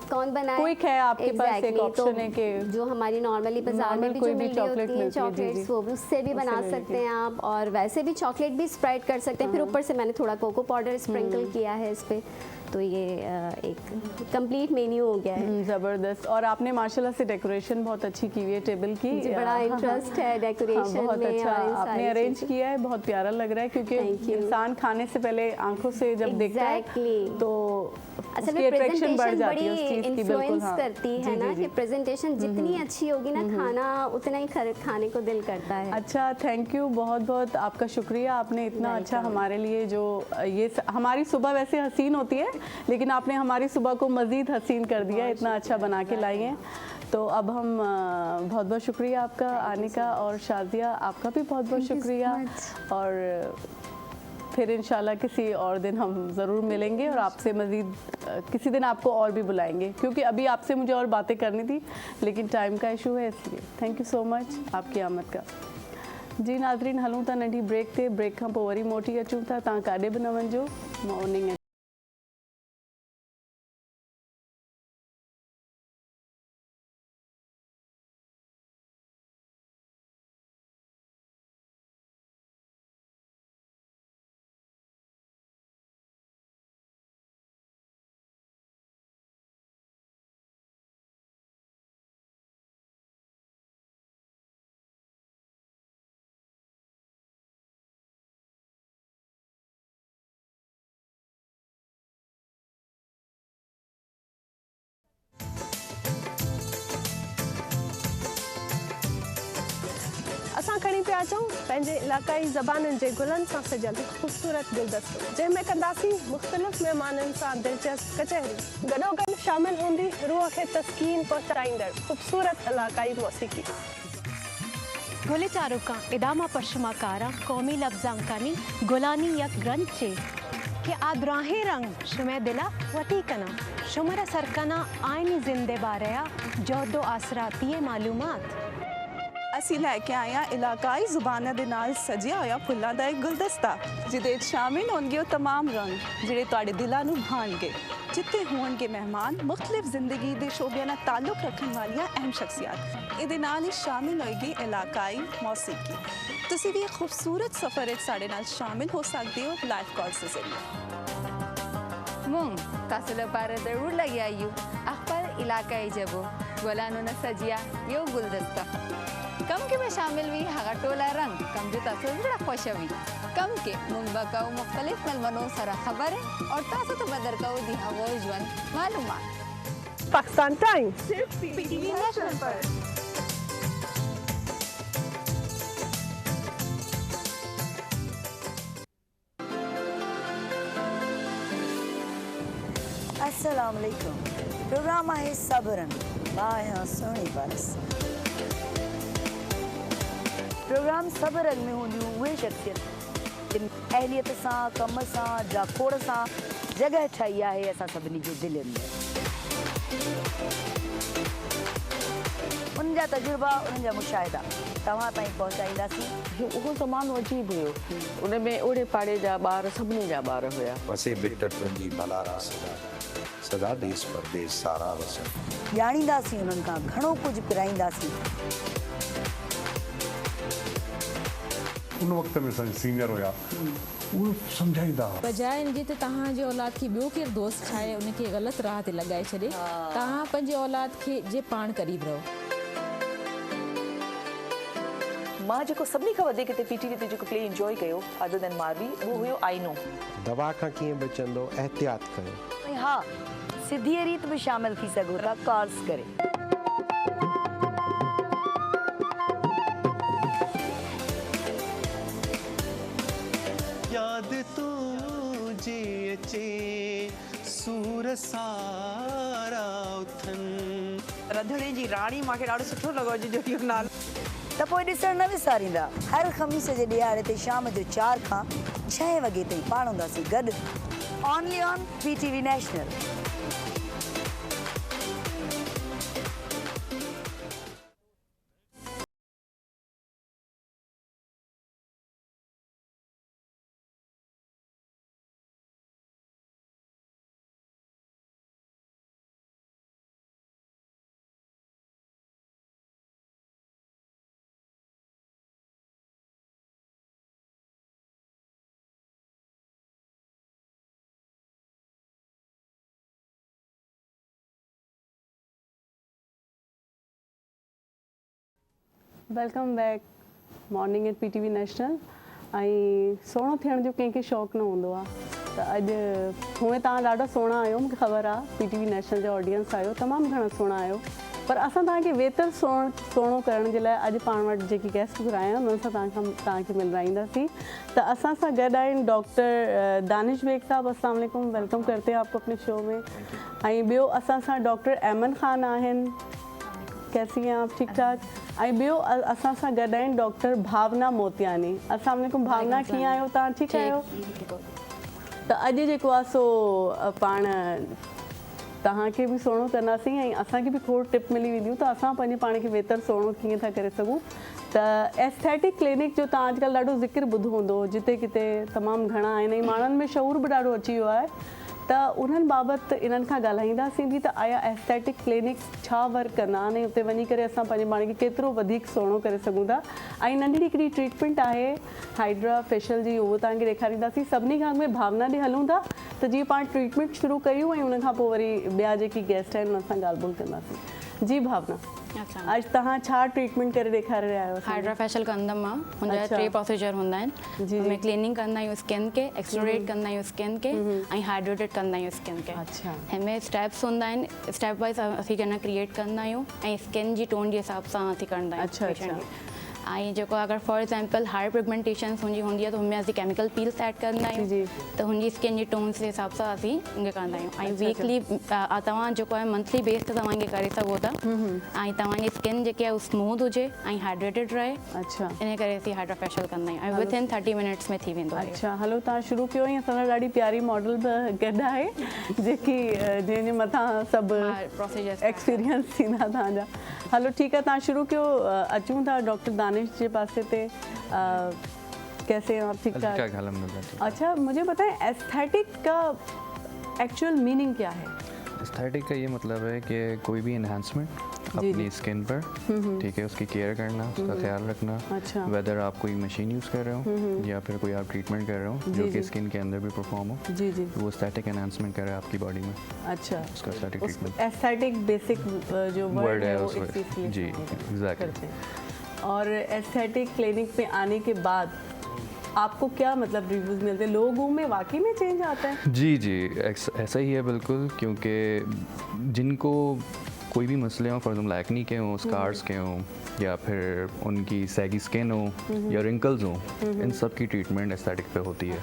कौन बनाए, क्विक है आपके पास एक ऑप्शन है कि जो हमारी नॉर्मली बाजार में भी जो मिल रही होती है चॉकलेट्स, वो उससे भी बना सकते हैं आप। और वैसे भी चॉकलेट भी स्प्रेड कर सकते हैं। फिर ऊपर से मैंने थोड़ा कोको पाउडर स्प्रिंकल किया है इस पे, तो ये एक कंप्लीट मेन्यू हो गया है। ज़बरदस्त। और आपने माशाल्लाह से डेकोरेशन बहुत अच्छी की हुई है टेबल की। जी, बड़ा इंटरेस्ट है डेकोरेशन बहुत में। अच्छा आपने अरेंज किया है, बहुत प्यारा लग रहा है, क्योंकि इंसान खाने से पहले आंखों से जब देखता है तो असल उसकी में अट्रैक्शन बढ़ प्रेजेंटेशन जाती बड़ी है उस चीज़ की। बिल्कुल इन्फ्लुएंस हाँ करती है ना कि प्रेजेंटेशन जितनी अच्छी होगी ना, खाना उतना ही खाने को दिल करता है। अच्छा, थैंक यू, बहुत बहुत आपका शुक्रिया। आपने इतना अच्छा हमारे लिए जो ये हमारी सुबह वैसे हसीन होती है, लेकिन आपने हमारी सुबह को मज़ीद हसीन कर दिया, इतना अच्छा बना के लाई हैं। तो अब हम बहुत बहुत शुक्रिया आपका आने का, और शादिया आपका भी बहुत बहुत शुक्रिया। और फिर इंशाल्लाह किसी और दिन हम ज़रूर मिलेंगे और आपसे मज़ीद किसी दिन आपको और भी बुलाएंगे, क्योंकि अभी आपसे मुझे और बातें करनी थी लेकिन टाइम का इशू है, इसलिए थैंक यू सो मच आपकी आमद का। जी नाज़रीन, हलूं था नंढी ब्रेक ते, ब्रेक खां पोइ वरी मोटी अचूं था। तव्हां काॾे बि न वञिजो। मॉर्निंग असां खणी पिया अचूं पंहिंजे इलाक़ाई ज़बानुनि जे गुलनि सां सजियल हिकु ख़ूबसूरत गुलदस्तो, जंहिंमें कंदासीं मुख़्तलिफ़ महिमाननि सां दिलचस्प कचहरी। गॾोगॾु शामिल हूंदी रूह खे तस्कीन पहुचाईंदड़ ख़ूबसूरत इलाक़ाई मौसीक़ी। गुले चारुका इदामा परशमाकारा कौमी लफ्जांकानी गुलानी यक ग्रंथ चे कि आद्राहे रंग शुमे दिला वती कना शुमर सरकना आयनी जिंदे बारया जोदो आसराती मालूमात। ਅਸੀਂ ਲੈ ਕੇ ਆਏ ਹਾਂ ਇਲਾਕਾਈ ਜ਼ੁਬਾਨਾਂ ਦੇ ਨਾਲ ਸਜਿਆ ਹੋਇਆ ਫੁੱਲਾਂ ਦਾ ਇੱਕ ਗੁਲਦਸਤਾ, ਜਿਹਦੇ ਵਿੱਚ ਸ਼ਾਮਿਲ ਹੋਣਗੇ ਉਹ तमाम ਰੰਗ ਜਿਹੜੇ ਤੁਹਾਡੇ ਦਿਲਾਂ ਨੂੰ ਭਾਣਗੇ, ਜਿੱਥੇ ਹੋਣਗੇ ਮਹਿਮਾਨ ਮੁxtਲਿਫ ਜ਼ਿੰਦਗੀ ਦੇ ਸ਼ੋਬਿਆਂ ਨਾਲ ਤਾਲੁਕ ਰੱਖਣ ਵਾਲੀਆਂ ਅਹਿਮ ਸ਼ਖਸੀਅਤ। ਇਹਦੇ ਨਾਲ ਹੀ ਸ਼ਾਮਿਲ ਹੋਏਗੀ ਇਲਾਕਾਈ ਮੌਸੀਕੀ। ਤੁਸੀਂ ਵੀ ਇੱਕ ਖੂਬਸੂਰਤ ਸਫ਼ਰ ਵਿੱਚ ਸਾਡੇ ਨਾਲ ਸ਼ਾਮਿਲ ਹੋ ਸਕਦੇ ਹੋ ਲਾਈਵ कॉल्स ਦੇ ਜ਼ਰੀਏ। मुंग तासुल पार जरूर लगी आयु अखबार इलाकाई जबो गोलानो न सजिया यो गुलदस्ता कम के में शामिल हुई हगा टोला रंग कम जो तासुल बड़ा खुश हुई कम के मुंग बकाऊ मुख्तलिफ मेलमनों सरा खबर है और तासु तो बदर का दी हवा जवन मालूमात। पाकिस्तान टाइम्स सिर्फ पीटीवी नेशनल पर। अस्सलाम वालेकुम। प्रोग्राम है सबरन मां सोनी बरस। प्रोग्राम सबरन में हूंदियूं उहे शख्सियत जिन अहलियत सां कम सां जाखोड़ सां जगह ठाही आहे असां सभिनी जे दिलनि में। उनजा तजुर्बा उन्हनि जा मुशाहिदा तव्हां ताईं पहुचाईंदासीं। उहो ज़मानो अजीब हुयो, उन में ओड़े पाड़े जा ॿार सभिनी जा ॿार हुया। वसे बिटटनि जी भलारा सदा देश परदेश सारा वसन। ॼाणींदासीं उन्हनि खां घणो कुझु पिराईंदासीं। उन वक़्त में सीनियर हुया, वो समझाईंदा बजाए इनजे त तव्हां जे औलाद खे ॿियो केरु दोस्त ठाहे उनखे ग़लति राह ते लॻाए छॾे, तव्हां पंहिंजे औलाद खे जे पाण क़रीब रहो। मां जेको सभिनी खां वधीक हिते पीटीवी ते जेको प्ले एंजॉय कयो अदर देन मारवी, उहो हुयो आईनो। दवा खां कीअं बचंदो एहतियात कयो। ऐं हा, सिधी रीत में शामिल थी सघो था कॉल्स करे। याद तुझे अचे सूर सारा उथन। रंधिणे जी राणी मूंखे ॾाढो सुठो लॻो जो इहो नालो। त पोइ ॾिसण न विसारींदा। हर ख़मीस जे ॾियारे ते शाम जो 4 खां 6 वॻे ताईं पाण हूंदासीं गॾु, only on PTV national. Welcome back morning at PTV national. ऐं सुहिणो थियण जो कंहिंखे शौक़ु न हूंदो आहे, त अॼु हुए तव्हां ॾाढा सुहिणा आहियो, मूंखे ख़बर आहे PTV नेशनल जो ऑडियंस आहियो, तमामु घणा सुहिणा आहियो, पर असां तव्हांखे वेतर सुहिणो करण जे लाइ अॼु पाण वटि जेकी गेस्ट घुराया आहिनि उन्हनि सां तव्हांखे मिलवाईंदासीं। त असां सां गॾु आहिनि डॉक्टर दानिश बेग साहब, अस्सलाम वालेकुम, वेलकम करते हैं आपको अपने शो में। ऐं ॿियो असां सां डॉक्टर अहमद ख़ान आहिनि, कैसी हैं आप, ठीक ठाक। ऐं ॿियो असां सां गॾु आहिनि डॉक्टर भावना मोतियानी। अस्सलाम वालेकुम भावना, कीअं आहियो तव्हां, ठीकु आहियो? त अॼु जेको आहे सो पाण तव्हांखे बि सुहिणो कंदासीं ऐं असांखे बि खोड़ टिप मिली वेंदियूं त असां पंहिंजे पाण खे बहितर सुहिणो कीअं था करे सघूं। त एस्थेटिक क्लिनिक जो तव्हां अॼुकल्ह ॾाढो ज़िक्र ॿुधो हूंदो, जिते किथे तमामु घणा आहिनि ऐं माण्हुनि में शऊर बि ॾाढो अची वियो आहे, त उन्हनि बाबति इन्हनि खां ॻाल्हाईंदासीं बि त आया एस्थेटिक क्लिनिक छा वर्क कंदा आहिनि ऐं उते वञी करे असां पंहिंजे पाण खे केतिरो वधीक सुहिणो करे सघूं था। ऐं नंढड़ी हिकिड़ी ट्रीटमेंट आहे हाइड्रा फेशियल जी, उहो तव्हांखे ॾेखारींदासीं। सभिनी खां अॻु में भावना ॾे हलूं था त जीअं पाण ट्रीटमेंट शुरू कयूं ऐं उन खां पोइ वरी ॿिया जेकी गेस्ट आहिनि उन सां ॻाल्हि ॿोल कंदासीं। जी भावना, अॼु तव्हां छा ट्रीटमेंट करे ॾेखारे रहिया आहियो? हाइड्रा फेशियल कंदमि मां, हुनजा 3 प्रोसीजर हूंदा आहिनि। हुनमें क्लीनिंग कंदा आहियूं स्किन खे, एक्सप्लोरेट कंदा आहियूं स्किन खे ऐं हाइड्रेटेड कंदा आहियूं स्किन खे। हिनमें स्टेप्स हूंदा आहिनि, स्टेप वाइज असीं न क्रिएट कंदा आहियूं ऐं स्किन जी टोन जे हिसाब सां असीं कंदा आहियूं। ऐं जेको अगरि फॉर एग्जाम्पल हाई पिगमेंटेशन हूंदी आहे त हुनमें असीं केमिकल पील्स ऐड कंदा आहियूं, त हुनजी स्किन जी टोन जे हिसाब सां असीं उनखे कंदा आहियूं। ऐं वीकली तव्हां जेको आहे मंथली बेस ते तव्हांखे करे सघो था ऐं तव्हांजी स्किन जेकी आहे उहा स्मूथ हुजे ऐं हाइड्रेटेड रहे। अच्छा, इन करे असीं हाइड्रा फेशियल कंदा आहियूं ऐं विथिन 30 मिनट्स में थी वेंदो आहे। अच्छा, हलो तव्हां शुरू कयो। ऐं असां ॾाढी प्यारी मॉडल बि गॾु आहे जेकी जंहिंजे मथां सभु प्रोसीजर एक्सपीरियंस थींदा तव्हांजा। हलो ठीकु आहे, तव्हां शुरू कयो। अचूं था डॉक्टर दानिश जे पासे ते। कैसे हैं आप, ठीक ठाक? अच्छा, मुझे बताएं एस्थेटिक का एक्चुअल मीनिंग क्या है? एस्थेटिक का ये मतलब है कि कोई भी एनहांसमेंट अपनी स्किन पर, ठीक है, उसकी केयर करना, उसका ख्याल रखना। अच्छा। वेदर आप कोई मशीन यूज़ कर रहे हो या फिर कोई आप ट्रीटमेंट कर रहे हो जो कि स्किन के अंदर भी परफॉर्म हो, जी जी, वो एस्थेटिक एनहांसमेंट कर रहा है आपकी बॉडी में। अच्छा, उसका एस्थेटिक ट्रीटमेंट, एस्थेटिक बेसिक जो वर्ड है वो जी एग्जैक्टली। और एस्थेटिक क्लिनिक में आने के बाद आपको क्या मतलब रिव्यूज़ मिलते हैं, लोगों में वाकई में चेंज आता है? जी जी, ऐसा ही है बिल्कुल, क्योंकि जिनको कोई भी मसले हों, फॉर एग्जाम्पल एक्नी के हों, स्कार्स के हों या फिर उनकी सैगी स्किन हो या रिंकल्स हों, इन सब की ट्रीटमेंट एस्थेटिक पे होती है।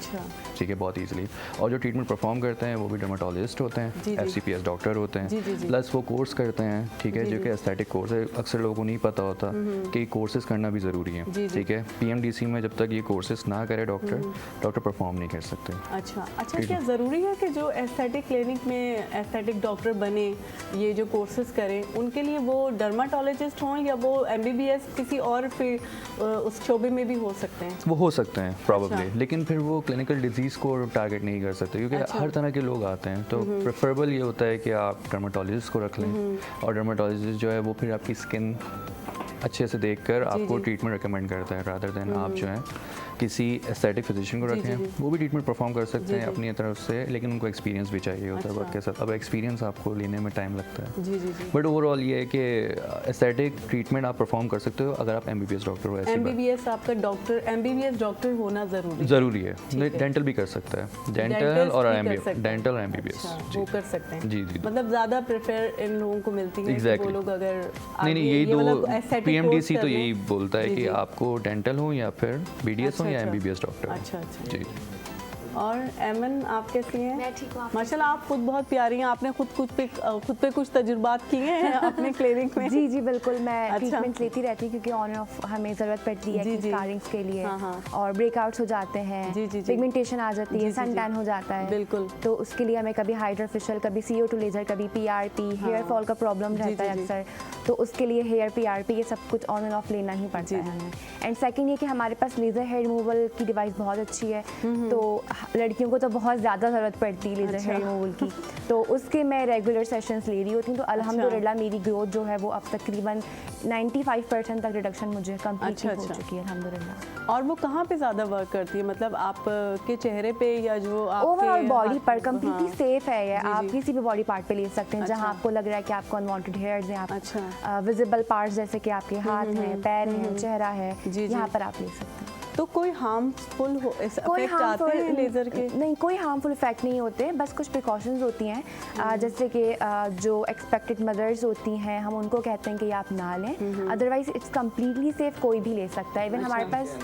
ठीक है, बहुत ईजिली। और जो ट्रीटमेंट परफॉर्म करते हैं वो भी डर्माटोलॉजिस्ट होते हैं, FCPS डॉक्टर होते हैं, प्लस वो कोर्स करते हैं, ठीक है, जो कि एस्थेटिक कोर्स है। अक्सर लोगों को नहीं पता होता कि कोर्सेज करना भी ज़रूरी है, ठीक है। PMDC में जब तक ये कोर्सेज ना करे डॉक्टर परफॉर्म नहीं कर सकते। अच्छा, क्या ज़रूरी है कि जो एस्थेटिक क्लिनिक में एस्थेटिक डॉक्टर बने, ये जो कोर्सेज करें, उनके लिए वो डर्माटोलॉजिस्ट हों या वो MBBS किसी और फिर उस शोबे में भी हो सकते हैं? वो हो सकते हैं प्रॉब्ली, लेकिन फिर वो क्लिनिकल डिजीज़ को टारगेट नहीं कर सकते, क्योंकि हर तरह के लोग आते हैं। तो प्रेफरेबल ये होता है कि आप डर्माटोलॉजिस्ट को रख लें, और डर्माटोलॉजिस्ट जो है वो फिर आपकी स्किन अच्छे से देखकर आपको ट्रीटमेंट रिकमेंड करता है, रादर देन आप जो है किसी एस्थेटिक फिजिशियन को रखें। वो भी ट्रीटमेंट परफॉर्म कर सकते हैं अपनी तरफ से, लेकिन उनको एक्सपीरियंस भी चाहिए होता है वक्त के साथ। अब एक्सपीरियंस आपको लेने में टाइम लगता है, बट ओवरऑल ये है कि एस्थेटिक ट्रीटमेंट आप परफॉर्म कर सकते हो अगर आप MBBS डॉक्टर हो। MBBS आपका डॉक्टर, MBBS डॉक्टर होना ज़रूरी है। डेंटल भी कर सकता है, डेंटल और MBBS वो कर सकते हैं। जी जी, मतलब ज़्यादा प्रेफर इन लोगों को मिलती है वो लोग अगर नहीं यही दो PMDC तो यही बोलता है कि आपको डेंटल हो या फिर BDS हो या MBBS डॉक्टर। अच्छा, जी। और एमन, आप कैसी हैं? मैं ठीक हूँ। माशाल्लाह, आप खुद बहुत प्यारी हैं। आपने खुद पे कुछ तजुर्बात किए हैं अपने क्लिनिक में? जी बिल्कुल, मैं ट्रीटमेंट लेती रहती हूँ क्योंकि ऑन एंड ऑफ हमें ज़रूरत पड़ती है स्कारिंग्स के लिए। और ब्रेकआउट्स हो जाते हैं, पिगमेंटेशन आ जाती है, सन टैन हो जाता है। बिल्कुल, तो उसके लिए हमें कभी हाइड्रा फेशियल, कभी CO2 लेजर, कभी PRP, हेयर फॉल का प्रॉब्लम रहता है अक्सर, तो उसके लिए हेयर PRP ये सब कुछ ऑन एंड ऑफ लेना ही पड़ता है हमें। एंड सेकेंड ये कि हमारे पास लेज़र हेयर रिमूवल की डिवाइस बहुत अच्छी है, तो लड़कियों को तो बहुत ज़्यादा ज़रूरत पड़ती है लेज़र हेयर रिमूवल की, तो उसके मैं रेगुलर सेशंस ले रही होती हूँ। तो अल्हम्दुलिल्लाह मेरी ग्रोथ जो है वो अब तकरीबन 95% तक रिडक्शन मुझे कंप्लीटली हो चुकी है अल्हम्दुलिल्लाह। और वो कहाँ पे ज़्यादा वर्क करती है, मतलब आप के चेहरे पे या जो ओवरऑल बॉडी पर कम्प्लीटली सेफ है ये, आप किसी भी बॉडी पार्ट पे ले सकते हैं जहाँ आपको लग रहा है कि आपको अनवांटेड हेयर्स हैं, आप विजिबल पार्ट्स जैसे कि आपके हाथ हैं, पैर हैं, चेहरा है, यहाँ पर आप ले सकते हैं। तो कोई हार्मफुल इफेक्ट आते हैं लेज़र के? नहीं, कोई हार्मफुल इफेक्ट नहीं होते, बस कुछ प्रिकॉशंस होती हैं, जैसे कि जो एक्सपेक्टेड मदर्स होती हैं हम उनको कहते हैं कि आप ना लें, अदरवाइज इट्स कम्प्लीटली सेफ, कोई भी ले सकता है। इवन हमारे पास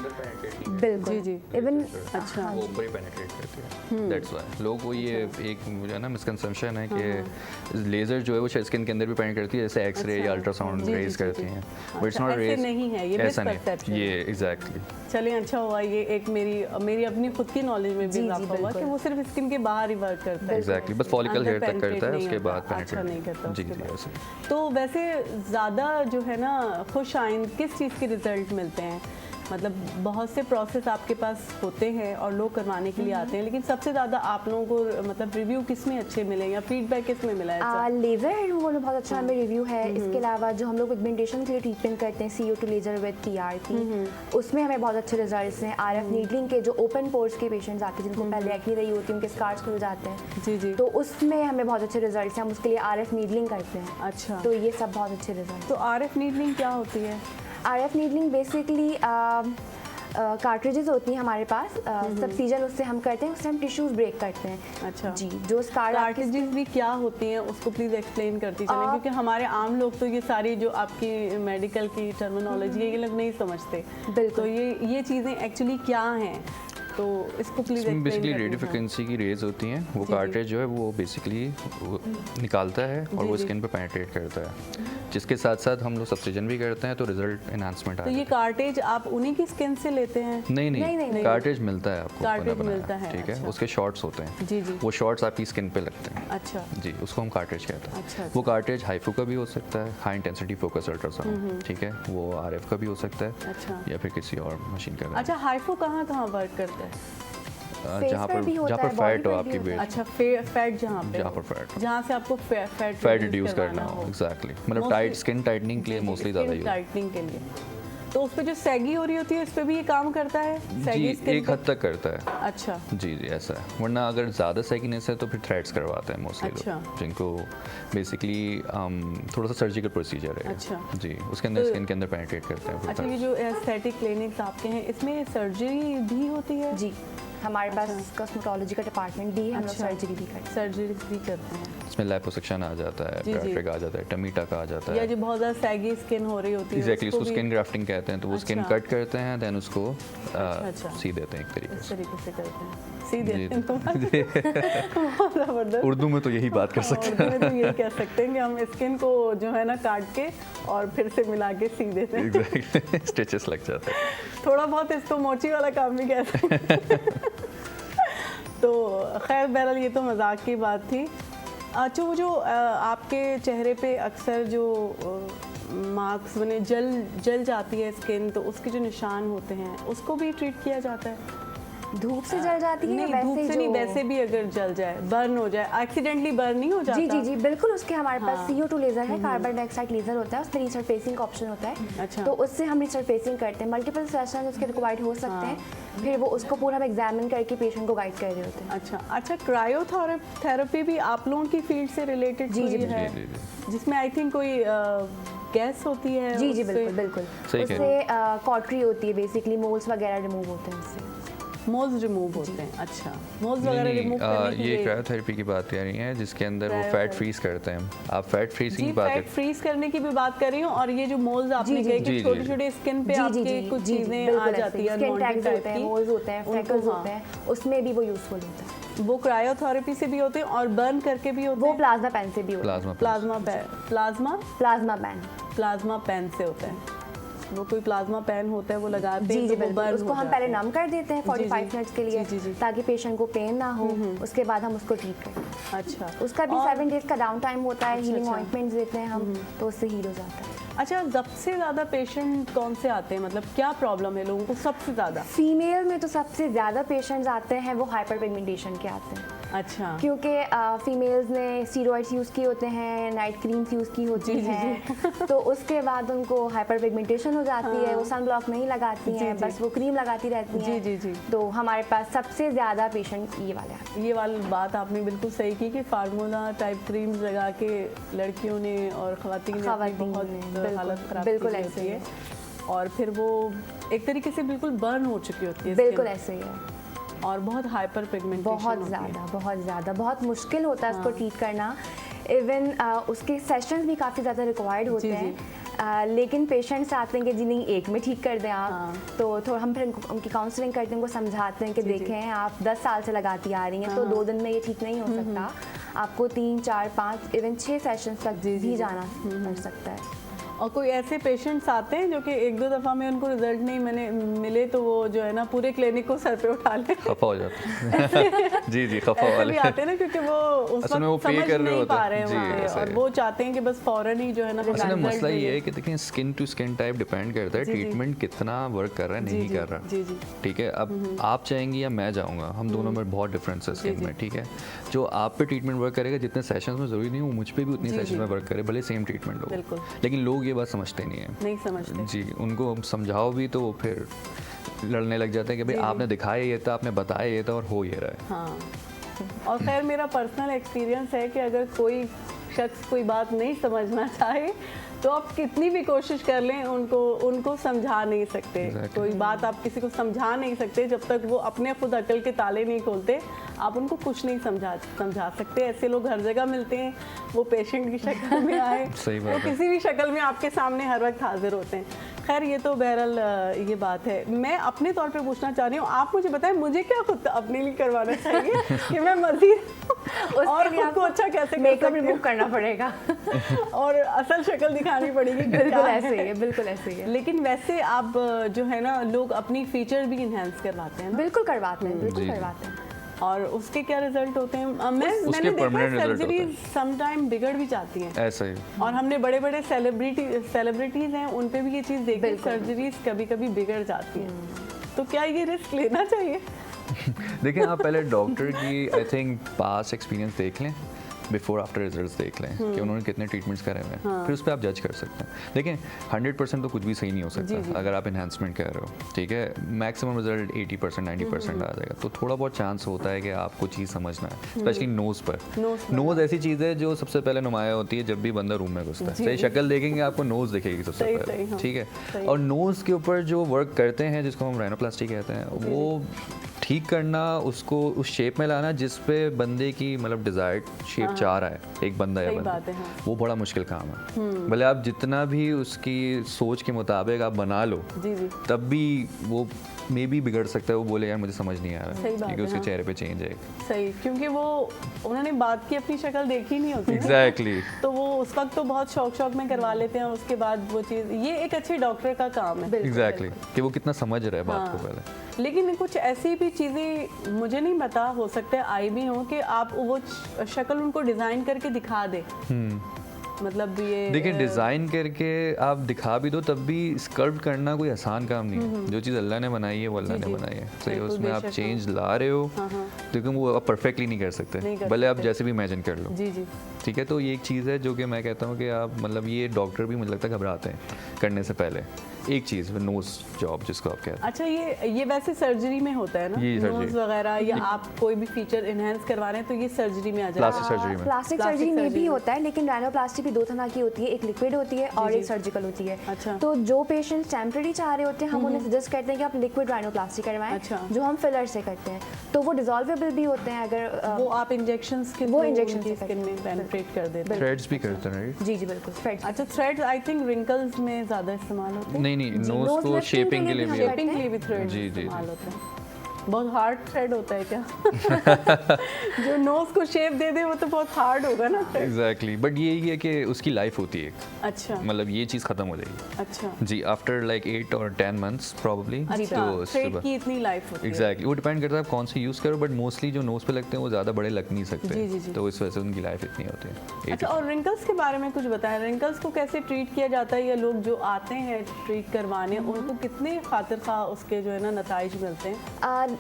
बिल्कुल जी इवन अच्छा ऊपर ही पेनिट्रेट करती है, दैट्स व्हाई लोगों को ये एक मुझे ना मिसकंसेप्शन है कि लेज़र जो है वो स्किन के अंदर भी पेनिट्रेट करती है, जैसे एक्सरे या अल्ट्रासाउंड रेज करती हैं, बट इट्स नॉट रेज, नहीं है ये मिसकंसेप्शन, ये एग्जैक्टली। चलिए अच्छा हुआ ये एक मेरी अपनी खुद की नॉलेज में भी इजाफा हुआ कि वो सिर्फ स्किन के बाहर ही वर्क करता है। एग्जैक्टली, बस फॉलिकल हेयर तक करता है, उसके बाद अच्छा नहीं करता। जी जी ऐसे। तो वैसे ज़्यादा जो है ना खुश आइंद किस चीज़ के रिजल्ट मिलते हैं, मतलब बहुत से प्रोसेस आपके पास होते हैं और लोग करवाने के लिए आते हैं, लेकिन सबसे ज़्यादा आप लोगों को मतलब रिव्यू किस में अच्छे मिले या फीडबैक किस में मिला है? लेज़र हेयर रिमूवल में बहुत अच्छा हमें रिव्यू है। इसके अलावा जो हम लोग पिगमेंटेशन के लिए ट्रीटमेंट करते हैं CO2 लेज़र विद PRP, उसमें हमें बहुत अच्छे रिजल्ट्स हैं। RF नीडलिंग के जो ओपन पोर्स के पेशेंट्स आते हैं जिनको पहले एक्ने रही होती है, उनके स्कार्स खुल जाते हैं, जी जी, तो उसमें हमें बहुत अच्छे रिजल्ट्स हैं, हम उसके लिए RF नीडलिंग करते हैं। अच्छा, तो ये सब बहुत अच्छे रिजल्ट। तो RF नीडलिंग क्या होती है? RF नीडलिंग बेसिकली कार्ट्रिजेज होती हैं हमारे पास, सबसीजन उससे हम करते हैं, उससे हम टिश्यूज ब्रेक करते हैं। अच्छा जी, जो कार्ट्रिजेज भी क्या होती हैं उसको प्लीज एक्सप्लेन करती चलें, क्योंकि हमारे आम लोग तो ये सारी जो आपकी मेडिकल की टर्मिनोलॉजी है ये लोग नहीं समझते। बिल्कुल, तो ये चीज़ें एक्चुअली क्या हैं, तो इसको please explain. Basically radio frequency की रेज होती हैं, वो कार्ट्रिज जो है वो बेसिकली निकालता है और वो स्किन पे पेनिट्रेट करता है, जिसके साथ साथ हम लोग सब्सिजन भी करते हैं, तो रिजल्ट एनहांसमेंट आता है। तो ये कार्ट्रिज आप उन्हीं की स्किन से लेते हैं? नहीं, कार्ट्रिज मिलता है आपको, कार्ट्रिज मिलता है, ठीक है, उसके शॉट्स होते हैं, जी जी, वो शॉट्स आपकी स्किन पे लगते हैं। अच्छा जी, उसको हम कार्ट्रिज कहते हैं। अच्छा, वो कार्ट्रिज हाइफू का भी हो सकता है, हाई इंटेंसिटी फोकस अल्ट्रासाउंड, ठीक है, वो RF का भी हो सकता है, अच्छा, या फिर किसी और मशीन का। अच्छा, हाइफू कहाँ वर्क करता है? जहाँ पर फैट हो आपकी बेस। अच्छा, फैट जहाँ पर फैट, जहाँ से आपको फैट रिड्यूस करना हो, एग्जैक्टली, मतलब टाइट स्किन टाइटनिंग के लिए मोस्टली ज़्यादा यूज, टाइटनिंग के लिए। तो उस पे जो सैगी हो रही होती है उस पे भी ये काम करता है? जी, एक हद तक करता है। अच्छा, जी जी ऐसा है, वरना अगर ज़्यादा सैगीनेस है तो फिर थ्रेड्स करवाते हैं मोस्टली लोग, जिनको बेसिकली थोड़ा सा सर्जिकल प्रोसीजर है। अच्छा जी, उसके अंदर स्किन के अंदर पेनिट्रेट करते हैं। अच्छा, ये जो एस्थेटिक क्लिनिक्स आपके हैं इसमें सर्जरी भी होती है? जी, हमारे पास कॉस्मेटोलॉजी का डिपार्टमेंट भी है, हम लोग सर्जरी भी करते हैं। इसमें लिपोसक्शन आ जाता है, ब्राइट्रिक आ जाता है, टमीटा का आ जाता है, या जो बहुत ज़्यादा सैगी स्किन हो रही होती है एग्जैक्टली, उसको स्किन ग्राफ्टिंग कहते हैं। तो वो स्किन कट करते हैं, देन उसको सी देते हैं, एक तरीके से करते हैं, सी देते हैं। बहुत ज़बरदस्त, उर्दू में तो यही बात कर सकते हैं, उर्दू में तो यही कह सकते हैं कि हम स्किन को जो है ना काट के और फिर से मिला के सी देते हैं, एग्जैक्टली, स्टिचेस लग जाते हैं। थोड़ा बहुत इसको मोची वाला काम भी कह सकते हैं। तो खैर बहरहाल ये तो मजाक की बात थी। अच्छा, वो जो आपके चेहरे पे अक्सर जो मार्क्स बने जल जाती है स्किन, तो उसके जो निशान होते हैं उसको भी ट्रीट किया जाता है? धूप से जल जाती है? नहीं, धूप से नहीं, वैसे भी अगर जल जाए, बर्न हो जाए, एक्सीडेंटली बर्न नहीं हो जाता? जी जी जी बिल्कुल, उसके हमारे पास CO2 लेज़र है, कार्बन डाइऑक्साइड लेज़र होता है, उसमें रिसरफेसिंग का ऑप्शन होता है। अच्छा, तो उससे हम रिसरफेसिंग करते हैं, मल्टीपल सेशंस उसके रिक्वायर्ड हो सकते हैं, फिर वो उसको पूरा हम एग्जामिन करके पेशेंट को गाइड कर रहे होते हैं। अच्छा, क्रायोथेरेपी भी आप लोगों की फील्ड से रिलेटेड है, जिसमें आई थिंक कोई गैस होती है? जी जी बिल्कुल, उससे कॉटरी होती है, बेसिकली मोल्स वगैरह रिमूव होते हैं उससे। मोल्स रिमूव होते हैं? अच्छा, मोल्स वगैरह रिमूव करने के लिए ये क्रायोथेरेपी की बात कर रही हैं, जिसके अंदर वो फैट फ्रीज करते हैं। आप फैट फ्रीजिंग की बात, फैट फ्रीज करने की भी बात कर रही हूँ, और ये जो मोल्स आपने कहे कि छोटे-छोटे स्किन पे आपके कुछ चीजें आ जाती है, स्किन टैग्स होते हैं, मोल्स होते हैं, फ्रेकल्स होते हैं, उसमें भी वो यूजफुल होता है। वो क्रायोथेरेपी से भी होते हैं और बर्न करके भी होते हैं? वो प्लाज्मा पेन से भी होता है। प्लाज्मा पेन से होता है। वो कोई प्लाज्मा पेन होता है वो लगाते हैं? जी जी तो वो बिल्कुल, burn उसको हो हम जाता पहले है। नम कर देते हैं 45 मिनट्स के लिए, ताकि पेशेंट को पेन ना हो। उसके बाद हम उसको ट्रीट करें। अच्छा, उसका भी 7 डेज का डाउन टाइम होता है। अच्छा, हीलिंग अच्छा। ऑइंटमेंट्स देते हैं हम, तो उससे हील हो जाता है। अच्छा, सबसे ज़्यादा पेशेंट कौन से आते हैं, मतलब क्या प्रॉब्लम है लोगों को सबसे ज़्यादा? फीमेल में तो सबसे ज़्यादा पेशेंट्स आते हैं वो हाइपर पिगमेंटेशन के आते हैं। अच्छा, क्योंकि फीमेल्स ने स्टीरॉइड्स यूज़ की होते हैं, नाइट क्रीम्स यूज़ की होती हैं, तो उसके बाद उनको हाइपर पिगमेंटेशन हो जाती है। वो सन ब्लॉक नहीं लगाती हैं, बस वो क्रीम लगाती रहती हैं। जी जी। तो हमारे पास सबसे ज़्यादा पेशेंट ये वाले आते हैं। ये वाली बात आपने बिल्कुल सही की कि फार्मूला टाइप क्रीम्स लगा के लड़कियों ने और ख़वातीन ने बहुत हालत खराब बिल्कुल की ऐसे ही है। और फिर वो एक तरीके से बिल्कुल बर्न हो चुकी होती है। बिल्कुल ऐसे ही है। और बहुत हाइपर पिगमेंटेशन, बहुत ज़्यादा बहुत मुश्किल होता है उसको ट्रीट करना। इवन उसके सेशंस भी काफ़ी ज़्यादा रिक्वायर्ड होते हैं। लेकिन पेशेंट्स आते हैं कि जी नहीं एक में ठीक कर दें आप, तो थोड़ा हम फिर उनकी काउंसलिंग करते हैं, उनको समझाते हैं कि देखें आप 10 साल से लगाती आ रही हैं, तो 2 दिन में ये ठीक नहीं हो सकता, आपको 3, 4, 5 इवन 6 सेशंस तक भी जाना पड़ सकता है। और कोई ऐसे पेशेंट्स आते हैं जो कि 1-2 दफ़ा में उनको रिजल्ट नहीं मिले तो वो जो है ना पूरे क्लिनिक को सर पे उठा ले, खफा हो जाता है। जी जी, खफा वाले भी आते हैं ना, क्योंकि वो उस वक्त वो पे कर रहे होते हैं वहाँ पे, और वो चाहते हैं कि बस फौरन ही जो है ना। असल में मसला ये है कि देखिए skin to skin type depend करता है ट्रीटमेंट कितना वर्क कर रहा है नहीं कर रहा। ठीक है, अब आप चाहेंगी या मैं जाऊँगा, हम दोनों में बहुत डिफरेंस है स्किन में। ठीक है, जो आप पे ट्रीटमेंट वर्क करेगा जितने सेशंस में ज़रूरी नहीं वो मुझ पे भी उतनी सेशंस में वर्क करे, भले सेम ट्रीटमेंट हो। लेकिन लोग ये बात समझते नहीं है, नहीं समझते जी। उनको समझाओ भी तो वो फिर लड़ने लग जाते हैं कि भाई आपने दिखाया ये था, आपने बताया ये था और हो ये रहा है। हाँ, और खैर मेरा पर्सनल एक्सपीरियंस है कि अगर कोई शख्स कोई बात नहीं समझना चाहे तो आप कितनी भी कोशिश कर लें उनको समझा नहीं सकते। कोई बात आप किसी को समझा नहीं सकते जब तक वो अपने खुद अकल के ताले नहीं खोलते, आप उनको कुछ नहीं समझा सकते। ऐसे लोग हर जगह मिलते हैं, वो पेशेंट की शक्ल में आए, वो किसी भी शक्ल में आपके सामने हर वक्त हाजिर होते हैं। खैर ये तो बहरहाल ये बात है। मैं अपने तौर पे पूछना चाह रही हूँ, आप मुझे बताएं मुझे क्या खुद अपने लिए करवाना चाहिए कि मैं मज़ीद और खुद को अच्छा कैसे मेकअप रिमूव करना पड़ेगा और असल शक्ल दिखानी पड़ेगी। बिल्कुल ऐसे ही है, बिल्कुल ऐसे ही है। लेकिन वैसे आप जो है ना लोग अपनी फीचर भी इन्हेंस करवाते हैं ना? बिल्कुल करवाते हैं, बिल्कुल करवाते हैं। और उसके क्या रिजल्ट होते हैं? मैंने देखा सर्जरी सम टाइम बिगड़ भी जाती हैं। ऐसा ही। और हमने बड़े बड़े सेलिब्रिटीज हैं उन पे भी ये चीज़ देखी, सर्जरीज कभी कभी बिगड़ जाती हैं। तो क्या ये रिस्क लेना चाहिए? देखिए आप पहले डॉक्टर की आई थिंक पास्ट एक्सपीरियंस देख लें, बिफोर आफ्टर रिजल्ट्स देख लें कि उन्होंने कितने ट्रीटमेंट्स करे हुए हैं, फिर उस पर आप जज कर सकते हैं। देखिए 100% तो कुछ भी सही नहीं हो सकता अगर आप इन्हांसमेंट कर रहे हो। ठीक है, मैक्सिमम रिजल्ट 80% 90% आ जाएगा, तो थोड़ा बहुत चांस होता है कि आपको चीज़ समझना है, स्पेशली नोज़ पर। नोज़ ऐसी चीज़ है जो सबसे पहले नुमाया होती है जब भी बंदा रूम में घुसता है। सही शक्ल देखेंगे आपको नोज़ दिखेगी सबसे पहले। ठीक है, और नोज़ के ऊपर जो वर्क करते हैं जिसको हम राइनोप्लास्टी कहते हैं, वो ठीक करना, उसको उस शेप में लाना जिस पे बंदे की मतलब डिज़ायर्ड शेप चाह रहा है एक बंदा या बंदी, वो बड़ा मुश्किल काम है। भले आप जितना भी उसकी सोच के मुताबिक आप बना लो, तब भी वो मे भी बिगड़ सकता है। वो बोले यार मुझे समझ नहीं आ रहा है, क्योंकि उसके चेहरे पे चेंज है। सही, क्योंकि वो उन्होंने बात की अपनी शक्ल देखी नहीं होती। एग्जैक्टली। तो वो उस वक्त तो बहुत शौक में करवा लेते हैं, उसके बाद वो चीज़, ये एक अच्छे डॉक्टर का काम है। एग्जैक्टली, कि वो कितना समझ रहा है बात को पहले। लेकिन कुछ ऐसी भी चीज़ें मुझे नहीं पता, हो सकता है आई भी हो कि आप वो शक्ल उनको डिज़ाइन करके दिखा दे। मतलब ये देखिए डिज़ाइन करके आप दिखा भी दो तब भी स्कल्प्ट करना कोई आसान काम नहीं है। जो चीज़ अल्लाह ने बनाई है वो अल्लाह ने बनाई है। सही, उसमें आप चेंज ला रहे हो, लेकिन वो आप परफेक्टली नहीं कर सकते, भले आप जैसे भी इमेजिन कर लो। जी जी, ठीक है, तो ये एक चीज़ है जो कि मैं कहता हूँ कि आप मतलब ये डॉक्टर भी मुझे लगता है घबराते हैं करने से पहले। एक चीज़ नोज जॉब जिसको आप कहते हैं। अच्छा, ये वैसे सर्जरी में होता है ना, नोज वगैरह, या आप कोई भी फीचर इनहेंस करवा रहे हैं तो ये सर्जरी में आ जाता है। प्लास्टिक सर्जरी में भी होता है, लेकिन राइनोप्लास्टी भी 2 तरह की होती है, एक लिक्विड होती है और एक सर्जिकल होती है। अच्छा। तो जो पेशेंट्स टेम्परेरी चाह रहे होते हैं हम उन्हें सजेस्ट करते हैं कि आप लिक्विड राइनोप्लास्टी करवाएं, जो हम फिलर से करते हैं, तो वो डिसॉल्वेबल भी होते हैं। अगर वो आप इंजेक्शन की स्किन में पेनिट्रेट कर देते हैं। थ्रेड्स भी करते हैं, राइट? जी जी बिल्कुल, थ्रेड्स। अच्छा, थ्रेड्स आई थिंक रिंकल्स में ज़्यादा इस्तेमाल होते हैं। नहीं, नोज को शेपिंग के लिए भी थ्रेड्स जी इस्तेमाल होते हैं। बहुत हार्ड थ्रेड होता है क्या? जो नोज को शेप दे दे वो तो बहुत हार्ड होगा ना थ्रेड। एग्जैक्टली, बट यही है कि उसकी लाइफ होती है। अच्छा, मतलब ये चीज़ खत्म हो जाएगी। अच्छा जी, आफ्टर लाइक 8 और 10 मंथ्स प्रॉब्ली। अच्छा, थ्रेड की इतनी लाइफ होती है। एग्जैक्टली, वो डिपेंड करता है आप कौन सी यूज़ करो, बट मोस्टली जो नोज पे लगते हैं वो ज़्यादा बड़े लग नहीं सकते। जी, जी, जी। तो इस वजह से उनकी लाइफ इतनी होती है। अच्छा, और रिंकल्स के बारे में कुछ बताएं, रिंकल्स को कैसे ट्रीट किया जाता है, या लोग जो आते हैं ट्रीट करवाने उनको कितने खातिर खा उसके जो है ना नताइज मिलते हैं?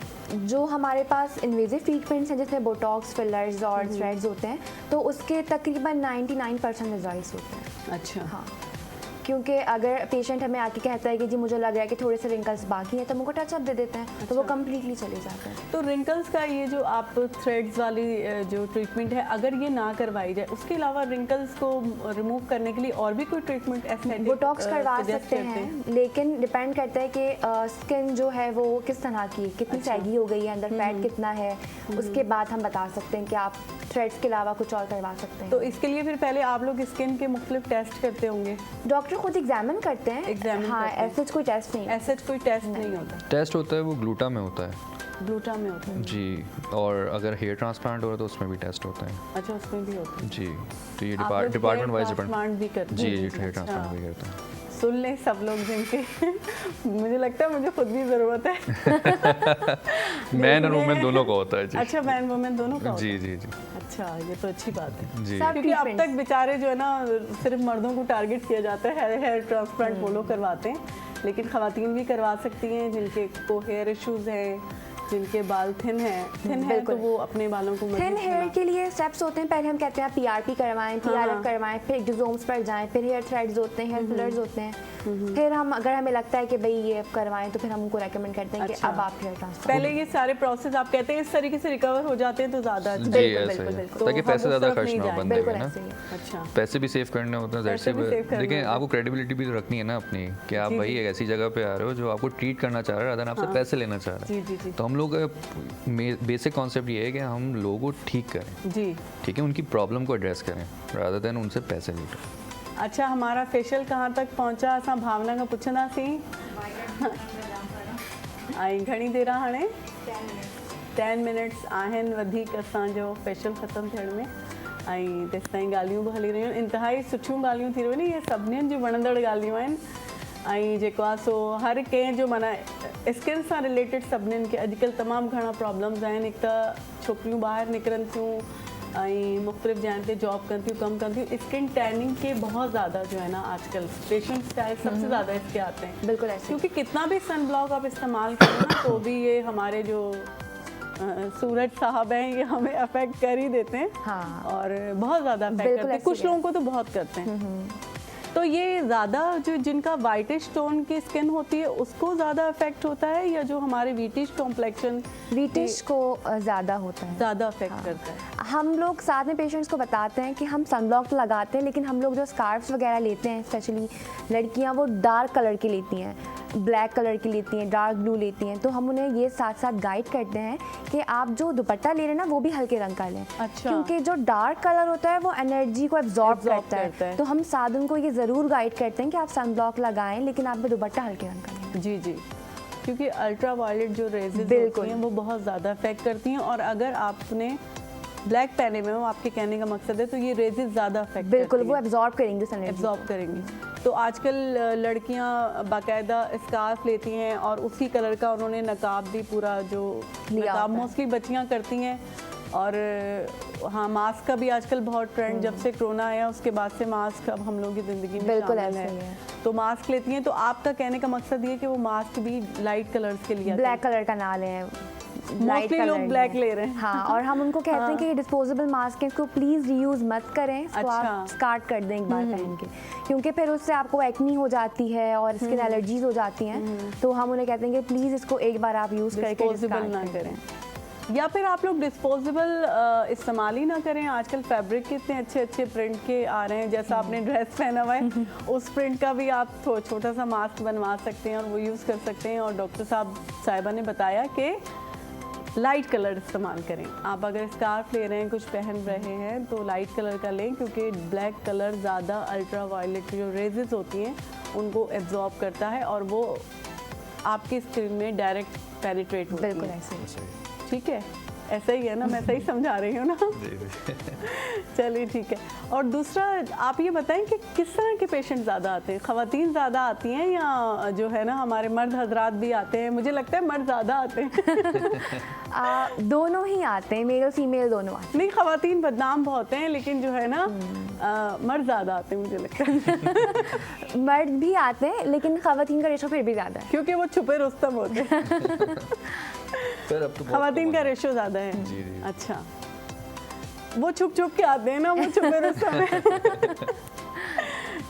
जो हमारे पास इन्वेजिव ट्रीटमेंट्स हैं जिसमें बोटॉक्स, फिलर्स और थ्रेड्स होते हैं, तो उसके तकरीबन 99% रिजल्ट्स होते हैं। अच्छा, हाँ, क्योंकि अगर पेशेंट हमें आके कहता है कि जी मुझे लग रहा है कि थोड़े से रिंकल्स बाकी हैं, तो हम उनको टचअप दे देते हैं। अच्छा। तो वो कम्प्लीटली चले जाते हैं। तो रिंकल्स का ये जो आप थ्रेड्स वाली जो ट्रीटमेंट है, अगर ये ना करवाई जाए, उसके अलावा रिंकल्स को रिमूव करने के लिए और भी कोई ट्रीटमेंट एस्थेटिक बोटॉक्स करवा सकते हैं, लेकिन डिपेंड करता है कि स्किन जो है वो किस तरह की, कितनी सैगी हो गई है, अंदर फैट कितना है, उसके बाद हम बता सकते हैं कि आप थ्रेड्स के अलावा कुछ और करवा सकते हैं। तो इसके लिए फिर पहले आप लोग स्किन के मुख्तलिफ टेस्ट करते होंगे? डॉक्टर खुद एग्जामिन करते हैं। हाँ, ऐसे कोई टेस्ट नहीं, ऐसे कोई टेस्ट नहीं होता। टेस्ट होता है वो ग्लूटा में होता है। ग्लूटा में होता है जी, और अगर हेयर ट्रांसप्लांट हो रहा है तो उसमें भी टेस्ट होता है। अच्छा, उसमें भी होता है। जी, तो ये डिपार्टमेंट वाइज ट्रांसप्लांट भी करते हैं। जी, हेयर ट्रांसप्लांट भी करते हैं। सुन ले सब लोग जिनके मुझे लगता है मुझे खुद भी ज़रूरत है। मैन और वुमेन दोनों का होता है जी। अच्छा, मैन वुमेन दोनों का? जी जी जी। अच्छा, ये तो अच्छी बात है जी, क्योंकि अब तक बेचारे जो है ना सिर्फ मर्दों को टारगेट किया जाता है, हेयर ट्रांसप्लांट वो लोग करवाते हैं, लेकिन ख़वातीन भी करवा सकती हैं जिनके को हेयर इश्यूज़ हैं, जिनके बाल थिन है तो वो अपने बालों को थिन हेयर के लिए स्टेप्स होते हैं। पहले हम कहते हैं PRP करवाएं, PRF करवाएं, फिर एक्सोम्स पर जाएं, फिर हेयर थ्रेड्स होते हैं, हेयर फिलर्स होते हैं, फिर हम अगर हमें लगता है कि भाई ये करवाएं तो फिर हम उनको रेकमेंड करते हैं कि अब आप हेयर ट्रांसप्लांट। पहले ये सारे प्रोसेस आप कहते हैं इस तरीके से रिकवर हो जाते हैं तो ज़्यादा अच्छा। बिल्कुल, ताकि पैसे ज़्यादा खर्च ना हो बंदे के ना। अच्छा, पैसे भी सेव करने होते हैं, लेकिन आपको क्रेडिबिलिटी भी तो रखनी है ना अपनी, कि आप भाई एक ऐसी जगह पे आ रहे हो जो आपको ट्रीट करना चाह रहा है, अदर आपसे पैसे लेना चाह रहा है। तो हम लोग बेसिक कॉन्सेप्ट ये है कि हम लोगों को ठीक करें जी, ठीक है, उनकी प्रॉब्लम को एड्रेस करें रादर देन उनसे पैसे लूटें। अच्छा, हमारा फेशियल कहाँ तक पहुँचा असां भावना का पुछना सी। आई घणी देर हाणे 10 मिनट्स आहिनि वधीक असांजो फेशियल ख़त्म थियण में, ऐं तेसि ताईं ॻाल्हियूं बि हली रहियूं आहिनि, इंतिहाई सुठियूं ॻाल्हियूं थी रहियूं आहिनि, इहे सभिनीनि जूं वणंदड़ ॻाल्हियूं आहिनि। ऐं जेको आहे सो हर कंहिं जो माना स्किन सां रिलेटेड सभिनीनि खे अॼुकल्ह तमामु घणा प्रॉब्लम्स आहिनि। हिकु त छोकिरियूं ॿाहिरि निकिरनि थियूं ऐं मुख्तलिफ़ जगह पे जॉब करती हूँ, कम करती हूँ, स्किन टैनिंग के बहुत ज़्यादा जो है ना आजकल फेशियल स्टाइल सबसे ज़्यादा इसके आते हैं। बिल्कुल ऐसे, क्योंकि कितना भी सन ब्लॉक आप इस्तेमाल करें ना तो भी ये हमारे जो सूरज साहब हैं ये हमें अफेक्ट कर ही देते हैं। हाँ, और बहुत ज़्यादा अफेक्ट करते हैं, कुछ लोगों को तो बहुत करते हैं। तो ये ज़्यादा जो जिनका वाइटिश टोन की स्किन होती है उसको ज़्यादा इफेक्ट होता है, या जो हमारे वीटिश कॉम्प्लेक्शन वीटिश को ज़्यादा होता है, ज़्यादा अफेक्ट करता है? हम लोग साथ में पेशेंट्स को बताते हैं कि हम सनब्लॉक तो लगाते हैं, लेकिन हम लोग जो स्कार्फ्स वगैरह लेते हैं, स्पेशली लड़कियां वो डार्क कलर की लेती हैं, ब्लैक कलर की लेती हैं, डार्क ब्लू लेती हैं, तो हम उन्हें ये साथ साथ गाइड करते हैं कि आप जो दुपट्टा ले रहे हैं ना वो भी हल्के रंग का लें। अच्छा। क्योंकि जो डार्क कलर होता है वो एनर्जी को एब्जॉर्ब करता है, तो हम साथ उनको ये ज़रूर गाइड करते हैं कि आप सनब्लॉक लगाएं, लेकिन आप भी दुपट्टा हल्के रंग का लें। जी जी, क्योंकि अल्ट्रा वायलेट जो रेजेस होती हैं वो बहुत ज़्यादा अफेक्ट करती हैं, और अगर आपने ब्लैक पहने में हो, आपके कहने का मकसद है, तो ये रेजेस ज़्यादा अफेक्ट बिल्कुल वो एब्जॉर्ब करेंगे, एब्जॉर्ब करेंगी। तो आजकल लड़कियां बाकायदा स्कार्फ लेती हैं और उसी कलर का उन्होंने नकाब भी पूरा जो नकाब मोस्टली बच्चियां करती हैं, और हाँ मास्क का भी आजकल बहुत ट्रेंड, जब से कोरोना आया उसके बाद से मास्क अब हम लोगों की ज़िंदगी में शामिल है, तो मास्क लेती हैं। तो आपका कहने का मकसद ये कि वो मास्क भी लाइट कलर्स के लिए, ब्लैक कलर का ना लें, मोस्टली लोग ब्लैक ले रहे हैं। हाँ, और हम उनको कहते हैं कि ये डिस्पोजेबल मास्क है, इसको प्लीज़ रीयूज़ मत करें, इसको आप स्कार्ट कर दें एक बार पहन के, क्योंकि फिर उससे आपको एक्नी हो जाती है और स्किन एलर्जीज हो जाती हैं। तो हम उन्हें कहते हैं कि प्लीज़ इसको एक बार आप यूज़ करके डिस्पोजेबल ना करें, या फिर आप लोग डिस्पोजेबल इस्तेमाल ही ना करें। आजकल फैब्रिक के इतने अच्छे अच्छे प्रिंट के आ रहे हैं, जैसा आपने ड्रेस पहना हुआ है उस प्रिंट का भी आप छोटा सा मास्क बनवा सकते हैं और वो यूज़ कर सकते हैं। और डॉक्टर साहिबा ने बताया कि लाइट कलर इस्तेमाल करें। आप अगर स्कार्फ ले रहे हैं, कुछ पहन रहे हैं, तो लाइट कलर का लें, क्योंकि ब्लैक कलर ज़्यादा अल्ट्रा वायलेट जो रेजेस होती हैं उनको एब्जॉर्ब करता है और वो आपकी स्किन में डायरेक्ट पेनिट्रेट होती बिल्कुल हैं। ऐसे ही। ठीक है, ऐसा ही है ना, मैं सही समझा रही हूँ ना? चलिए ठीक है। और दूसरा आप ये बताएं कि किस तरह के पेशेंट ज़्यादा आते हैं, ख़वातीन ज़्यादा आती हैं या जो है ना हमारे मर्द हजरात भी आते हैं? मुझे लगता है मर्द ज़्यादा आते हैं। दोनों ही आते हैं, मेल फीमेल दोनों आते हैं। नहीं, ख़वातीन बदनाम बहुत हैं, लेकिन जो है ना मर्द ज़्यादा आते हैं मुझे लगता है। मर्द भी आते हैं लेकिन ख़वातीन का रेशो फिर भी ज़्यादा है, क्योंकि वो छुपे रुस्तम होते हैं। ख़वातीन का रेशो ज़्यादा है। जी जी। अच्छा, वो छुप छुप के आते हैं ना, वो छुपे रुस्तम है।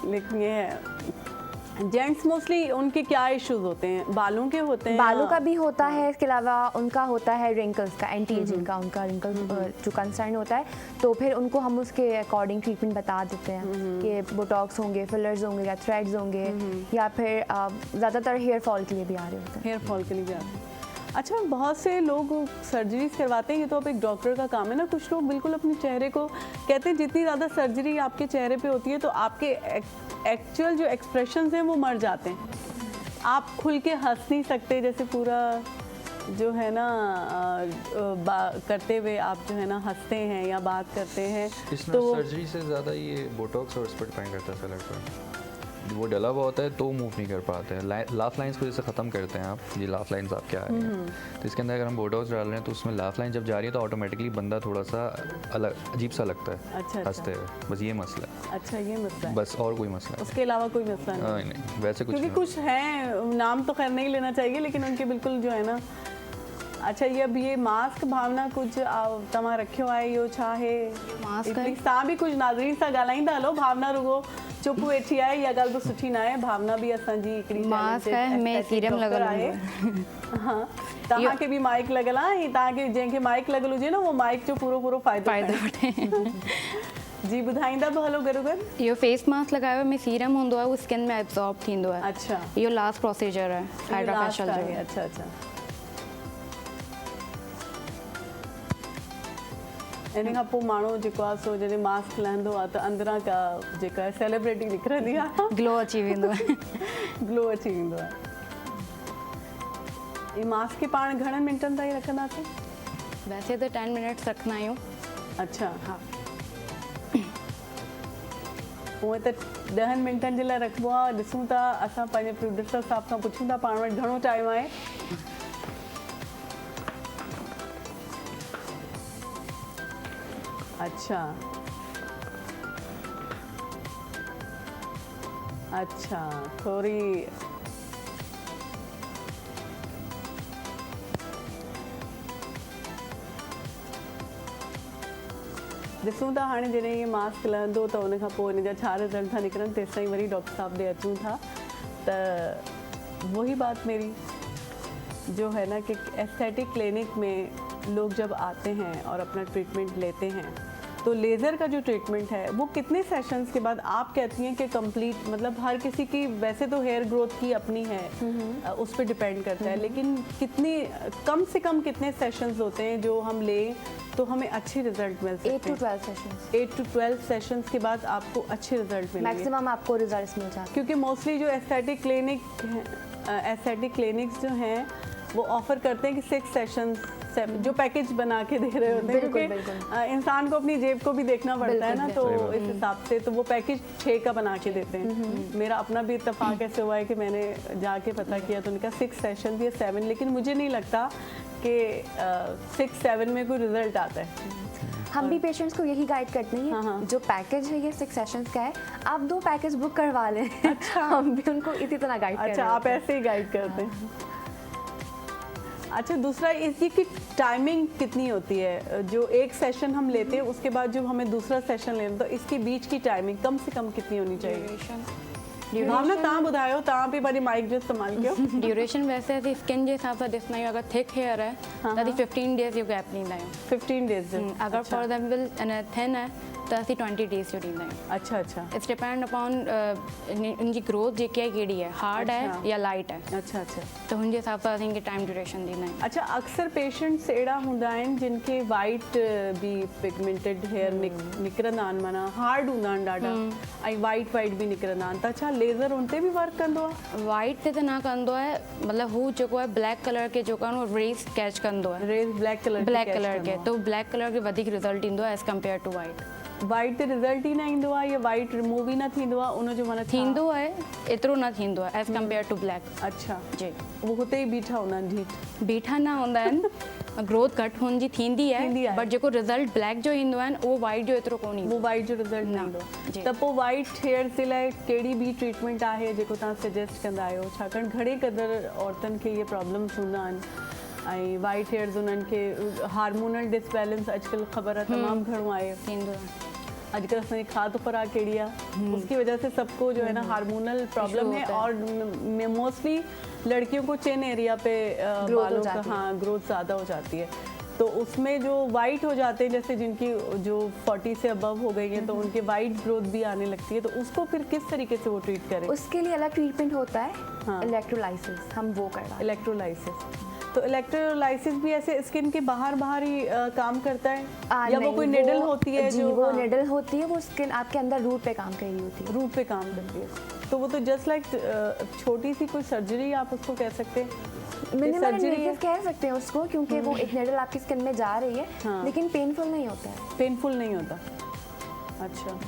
लेकिन ये है जेंट्स मोस्टली उनके क्या इश्यूज होते हैं? बालों के होते हैं? बालों का भी होता है, इसके अलावा उनका होता है रिंकल्स का, एंटी एजिंग का, उनका रिंकल्स जो कंसर्न होता है, तो फिर उनको हम उसके अकॉर्डिंग ट्रीटमेंट बता देते हैं कि बोटॉक्स होंगे, फिलर्स होंगे या थ्रेड्स होंगे, या फिर ज़्यादातर हेयर फॉल के लिए भी आ रहे होते हैं। हेयर फॉल के लिए भी आते हैं। अच्छा, बहुत से लोग सर्जरीज करवाते हैं, ये तो अब एक डॉक्टर का काम है ना। कुछ लोग बिल्कुल अपने चेहरे को कहते हैं जितनी ज़्यादा सर्जरी आपके चेहरे पे होती है तो आपके एक्चुअल जो एक्सप्रेशंस हैं वो मर जाते हैं। आप खुल के हंस नहीं सकते, जैसे पूरा जो है ना करते हुए आप जो है ना हंसते हैं या बात करते हैं। इसमें तो सर्जरी से ज़्यादा ये बोटॉक्स और इस पर डिपेंड करता है सर पर। वो डला हुआ होता है तो मूव नहीं कर पाते हैं। लाफ लाइंस को जैसे ख़त्म करते हैं आप, ये लाफ लाइंस आपके आ रही हैं, तो इसके अंदर अगर हम बोटॉक्स डाल रहे हैं तो उसमें लाफ लाइन जब जा रही है तो ऑटोमेटिकली बंदा थोड़ा सा अलग अजीब सा लगता है। अच्छा, हंसते हुए। बस ये मसला है। अच्छा, ये मसला है, बस और कोई मसला है? उसके अलावा कोई मसला नहीं। नहीं, वैसे कुछ क्योंकि कुछ हैं, नाम तो खैर नहीं लेना चाहिए, लेकिन उनके बिल्कुल जो है ना। अच्छा, ये अब ये मास्क भावना कुछ तमा रखियो आहे यो छा है मास्क तव्हां भी कुछ नाज़रीन सां ॻाल्हाईंदा हलो। भावना रुगो चुप वेठी आहे, इहा ॻाल्हि तो सुठी ना आहे। भावना भी असांजी हिकिड़ी मास्क है, मैं सीरम लॻल आहे। हाँ, तव्हांखे भी माइक लॻल आहे ऐं तव्हांखे जंहिंखे माइक लॻल हुजे ना वो माइक जो पूरो पूरो फ़ाइदो वठे। जी, ॿुधाईंदा बि हलो गॾो गॾु। इहो फेस मास्क लगायो में सीरम हूंदो आहे, उहो स्किन में एब्जॉर्ब थींदो आहे। अच्छा, इहो लास्ट प्रोसीजर आहे हाइड्रा फेशियल जो। अच्छा अच्छा, इन खां पोइ माण्हू जेको आहे सो जॾहिं मास्क लहंदो आहे त अंदरां का जेका आहे सेलिब्रिटी निकिरंदी आहे, ग्लो अची वेंदो आहे। ग्लो अची वेंदो आहे। ये मास्क खे पाण घणनि मिंटनि ताईं रखंदासीं? वैसे तो 10 मिनट्स रखना आहियूं। अच्छा, हाँ, उहे त 10 मिंटनि जे लाइ रखिबो आहे। ॾिसूं था, असां पंहिंजे प्रोड्यूसर साहब खां पुछूं था पाण वटि घणो टाइम आहे। अच्छा अच्छा, थोड़ी ॾिसूं था हाणे जॾहिं इहे मास्क लहंदो त उन खां पोइ इन जा छा रिज़ल्ट था निकिरनि, तेसि ताईं वरी डॉक्टर साहब ॾे अचूं था। त वही बात मेरी जो है ना कि एस्थेटिक क्लिनिक में लोग जब आते हैं और अपना ट्रीटमेंट लेते हैं तो लेज़र का जो ट्रीटमेंट है वो कितने सेशंस के बाद आप कहती हैं कि कंप्लीट, मतलब हर किसी की वैसे तो हेयर ग्रोथ की अपनी है, उस पर डिपेंड करता है, लेकिन कितनी कम से कम कितने सेशंस होते हैं जो हम लें तो हमें अच्छे रिजल्ट मिल सकते हैं? 8 to 12 सेशंस। 8 to 12 सेशंस के बाद आपको अच्छे रिजल्ट मिलेंगे। मैक्सिमम आपको रिजल्ट्स मिल जाते हैं, क्योंकि मोस्टली जो एस्थेटिक क्लिनिक्स जो हैं वो ऑफर करते हैं कि 6 सेशंस जो पैकेज बना के दे रहे होते हैं, क्योंकि इंसान को अपनी जेब को भी देखना पड़ता है ना, तो इस हिसाब से तो वो पैकेज 6 का बना के देते हैं। मेरा अपना भी इत्तेफाक ऐसे हुआ है कि मैंने जाके पता किया तो उनका 6 सेशन या 7, लेकिन मुझे नहीं लगता कि 6-7 में कोई रिजल्ट आता है। हम भी पेशेंट्स को यही गाइड करते हैं। हाँ। जो पैकेज है ये 6 सेशंस का है, आप 2 पैकेज बुक करवा लें। अच्छा। हम भी उनको इसी तरह गाइड करते हैं। अच्छा, आप ऐसे ही गाइड करते हैं। अच्छा, दूसरा इसकी की टाइमिंग कितनी होती है? जो एक सेशन हम लेते हैं उसके बाद जो हमें दूसरा सेशन लेना, तो इसके बीच की टाइमिंग कम से कम कितनी होनी चाहिए? भावना तव्हां ॿुधायो, तव्हां बि वरी माइक जो इस्तेमाल कयो। ड्यूरेशन वैसे असीं स्किन जे हिसाब सां ॾिसंदा आहियूं। अगरि थिक हेयर आहे त असीं 15 डेज़ जो गैप ॾींदा आहियूं। 15 डेज़ जो। अगरि फॉर एग्जाम्पल थिन है त असीं 20 डेज़ जो ॾींदा आहियूं। अच्छा अच्छा। इट्स डिपेंड अपॉन उनजी ग्रोथ जेकी आहे कहिड़ी आहे, हार्ड आहे या लाइट आहे। अच्छा अच्छा। त हुनजे हिसाब सां असीं टाइम ड्यूरेशन ॾींदा आहियूं। अच्छा, अक्सर पेशेंट्स अहिड़ा हूंदा आहिनि जिनखे वाइट बि पिगमेंटेड हेयर निकिरंदा आहिनि, माना हार्ड हूंदा आहिनि ॾाढा, ऐं वाइट बि निकिरंदा आहिनि, त छा लेज़र उन ते बि वर्क कंदो आहे? वाइट ते त न कंदो आहे, मतिलबु हू जेको आहे ब्लैक कलर के जेको आहे न रेस कैच कंदो आहे। रेस ब्लैक कलर के तो ब्लैक कलर के वधीक रिज़ल्ट ईंदो आहे as compared to white. White ते रिज़ल्ट ई न ईंदो आहे या वाइट रिमूव ई न थींदो आहे उनजो माना? थींदो आहे, एतिरो न थींदो आहे एज़ कम्पेयर टू ब्लैक। अच्छा जी। वो हुते ई बीठा हूंदा आहिनि? बीठा न हूंदा आहिनि, ग्रोथ घटि हुनजी थींदी आहे, बट जेको रिज़ल्ट ब्लैक जो ईंदो आहे उहो वाइट जो एतिरो कोन ईंदो। वो वाइट जो रिज़ल्ट न ईंदो। त पोइ वाइट हेयर जे लाइ कहिड़ी बि ट्रीटमेंट आहे जेको तव्हां सजेस्ट कंदा आहियो? छाकाणि घणे क़दुरु औरतुनि खे इहे प्रॉब्लम्स हूंदा आहिनि, ऐं वाइट हेयर्स उन्हनि खे हार्मोनल डिसबैलेंस अॼुकल्ह ख़बर आहे तमामु घणो आहे थींदो आहे। आजकल असांजी खाद्य खुराक कहिड़ी आहे, उसकी वजह से सबको जो है ना हार्मोनल प्रॉब्लम है, और मोस्टली लड़कियों को चिन एरिया पे बालों का ग्रोथ ज़्यादा हो जाती है, तो उसमें जो वाइट हो जाते हैं, जैसे जिनकी जो 40 से अबव हो गई है तो उनके वाइट ग्रोथ भी आने लगती है, तो उसको फिर किस तरीके से वो ट्रीट करें? उसके लिए अलग ट्रीटमेंट होता है, इलेक्ट्रोलाइसिस, हम वो करवाते हैं। इलेक्ट्रोलाइसिस, तो इलेक्ट्रोलाइसिस भी ऐसे स्किन के बाहर ही काम करता है या वो कोई निडल होती है? जी, वो निडल होती है, वो स्किन आपके अंदर रूट पे काम कर रही होती है। रूट पे काम करती है, तो वो तो जस्ट लाइक छोटी सी कोई सर्जरी आप उसको कह सकते हैं, सर्जरी कह सकते हैं उसको, क्योंकि वो एक निडल आपकी स्किन में जा रही है, लेकिन पेनफुल नहीं होता है। पेनफुल नहीं होता? अच्छा,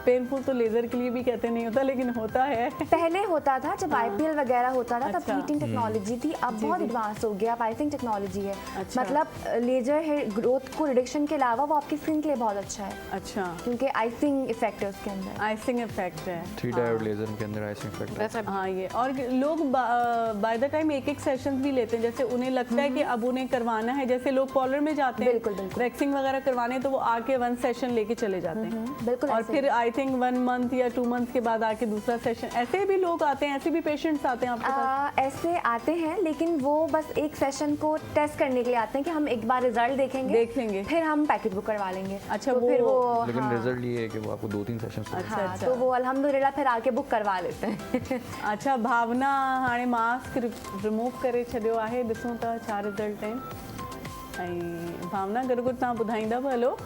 पेनफुल तो लेजर के लिए भी कहते नहीं होता, लेकिन होता है। पहले होता था जब IPL वगैरह होता था, तब हीटिंग टेक्नोलॉजी थी, अब बहुत एडवांस हो गया, आइसिंग टेक्नोलॉजी है। मतलब लेजर हेयर ग्रोथ को रिडक्शन के अलावा वो आपकी स्किन के लिए बहुत अच्छा है। अच्छा, क्योंकि आइसिंग इफेक्ट है उसके अंदर। आइसिंग इफेक्ट है, 3 डायोड लेजर के अंदर आइसिंग इफेक्ट है। हाँ, ये और लोग बाय द टाइम एक सेशंस भी लेते हैं, जैसे उन्हें लगता है कि अब उन्हें करवाना है, जैसे लोग पार्लर में जाते हैं वैक्सिंग वगैरह करवाने, तो वो आके 1 सेशन लेके चले जाते हैं, और फिर आई थिंक 1 मंथ या 2 मंथ के बाद आके दूसरा सेशन। ऐसे भी लोग आते हैं, ऐसे भी पेशेंट्स आते हैं आपके पास? ऐसे आते हैं, लेकिन वो बस एक सेशन को टेस्ट करने के लिए आते हैं कि हम एक बार रिजल्ट देख लेंगे, फिर हम पैकेज बुक करवा लेंगे। अच्छा, तो फिर वो लेकिन रिजल्ट ये है कि वो आपको 2-3 सेशंस। अच्छा, तो वो अल्हम्दुलिल्लाह फिर आके बुक करवा लेते हैं। अच्छा, भावना हाणे मास्क रिमूव करे छॾियो आहे, ॾिसूं था छा रिजल्ट आहिनि। ऐं भावना गॾु गॾु तव्हां ॿुधाईंदा बि हलो।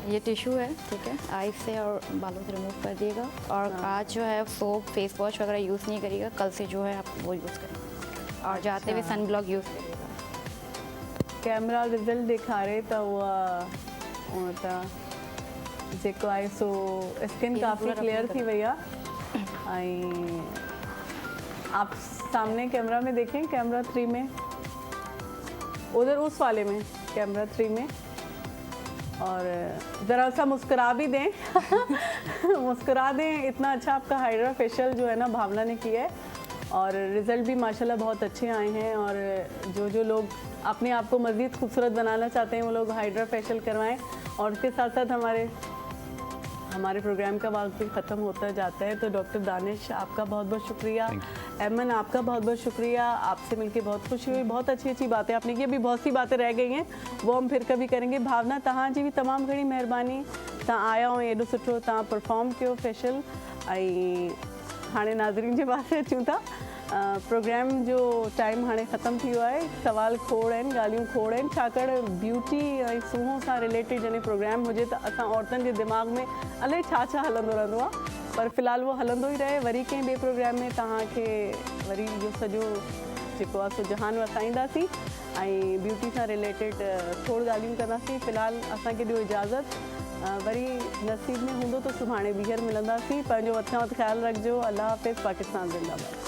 ये टिश्यू है, ठीक है, आइज से और बालों से रिमूव कर दिएगा, और आज जो है सोप फेस वॉश वगैरह यूज़ नहीं करिएगा, कल से जो है आप वो यूज़ करेंगे, और जाते हुए सन ब्लॉक यूज़ करिएगा। कैमरा रिजल्ट ॾेखारे त उहा त जेको आहे सो स्किन काफ़ी क्लियर थी वई आहे। ऐं आप सामने कैमरा में देखें, कैमरा 3 में, उधर उस वाले में, कैमरा 3 में, और ज़रा सा मुस्कुरा भी दें। मुस्कुरा दें, इतना अच्छा आपका हाइड्रा फेशियल जो है ना भावना ने किया है, और रिज़ल्ट भी माशाल्लाह बहुत अच्छे आए हैं, और जो लोग अपने आप को मज़ीद खूबसूरत बनाना चाहते हैं वो लोग हाइड्रा फेशियल करवाएं। और उसके साथ साथ हमारे प्रोग्राम का वक्त भी ख़त्म होता जाता है, तो डॉक्टर दानिश आपका बहुत बहुत शुक्रिया, एमन आपका बहुत बहुत शुक्रिया, आपसे मिलके बहुत खुशी हुई, बहुत अच्छी अच्छी बातें आपने की, अभी बहुत सी बातें रह गई हैं वो हम फिर कभी करेंगे। भावना तव्हां जी भी तमामु घणी महिरबानी, तव्हां आया हो, एॾो सुठो तव्हां परफॉर्म कयो फेशियल। ऐं हाणे नाज़रीन जे पासे अचूं था, प्रोग्राम जो टाइम हाणे ख़त्म थी वियो आहे, सवाल खोड़ आहिनि, ॻाल्हियूं खोड़ आहिनि, छाकाणि ब्यूटी ऐं सूंहं सां रिलेटेड जॾहिं प्रोग्राम हुजे त असां औरतुनि जे दिमाग़ में अलाए छा छा हलंदो रहंदो आहे, पर फ़िलहाल उहो हलंदो ई रहे। वरी कंहिं ॿिए प्रोग्राम में तव्हांखे वरी इहो सॼो जेको आहे सो जहान वसाईंदासीं ऐं ब्यूटी सां रिलेटेड खोड़ ॻाल्हियूं कंदासीं। फ़िलहाल असांखे ॾियो इजाज़त, वरी नसीब में हूंदो त सुभाणे ॿीहर मिलंदासीं। पंहिंजो वठो ख़्यालु रखिजो। अल्लाह हाफ़िज़। पाकिस्तान ज़िंदाबाद।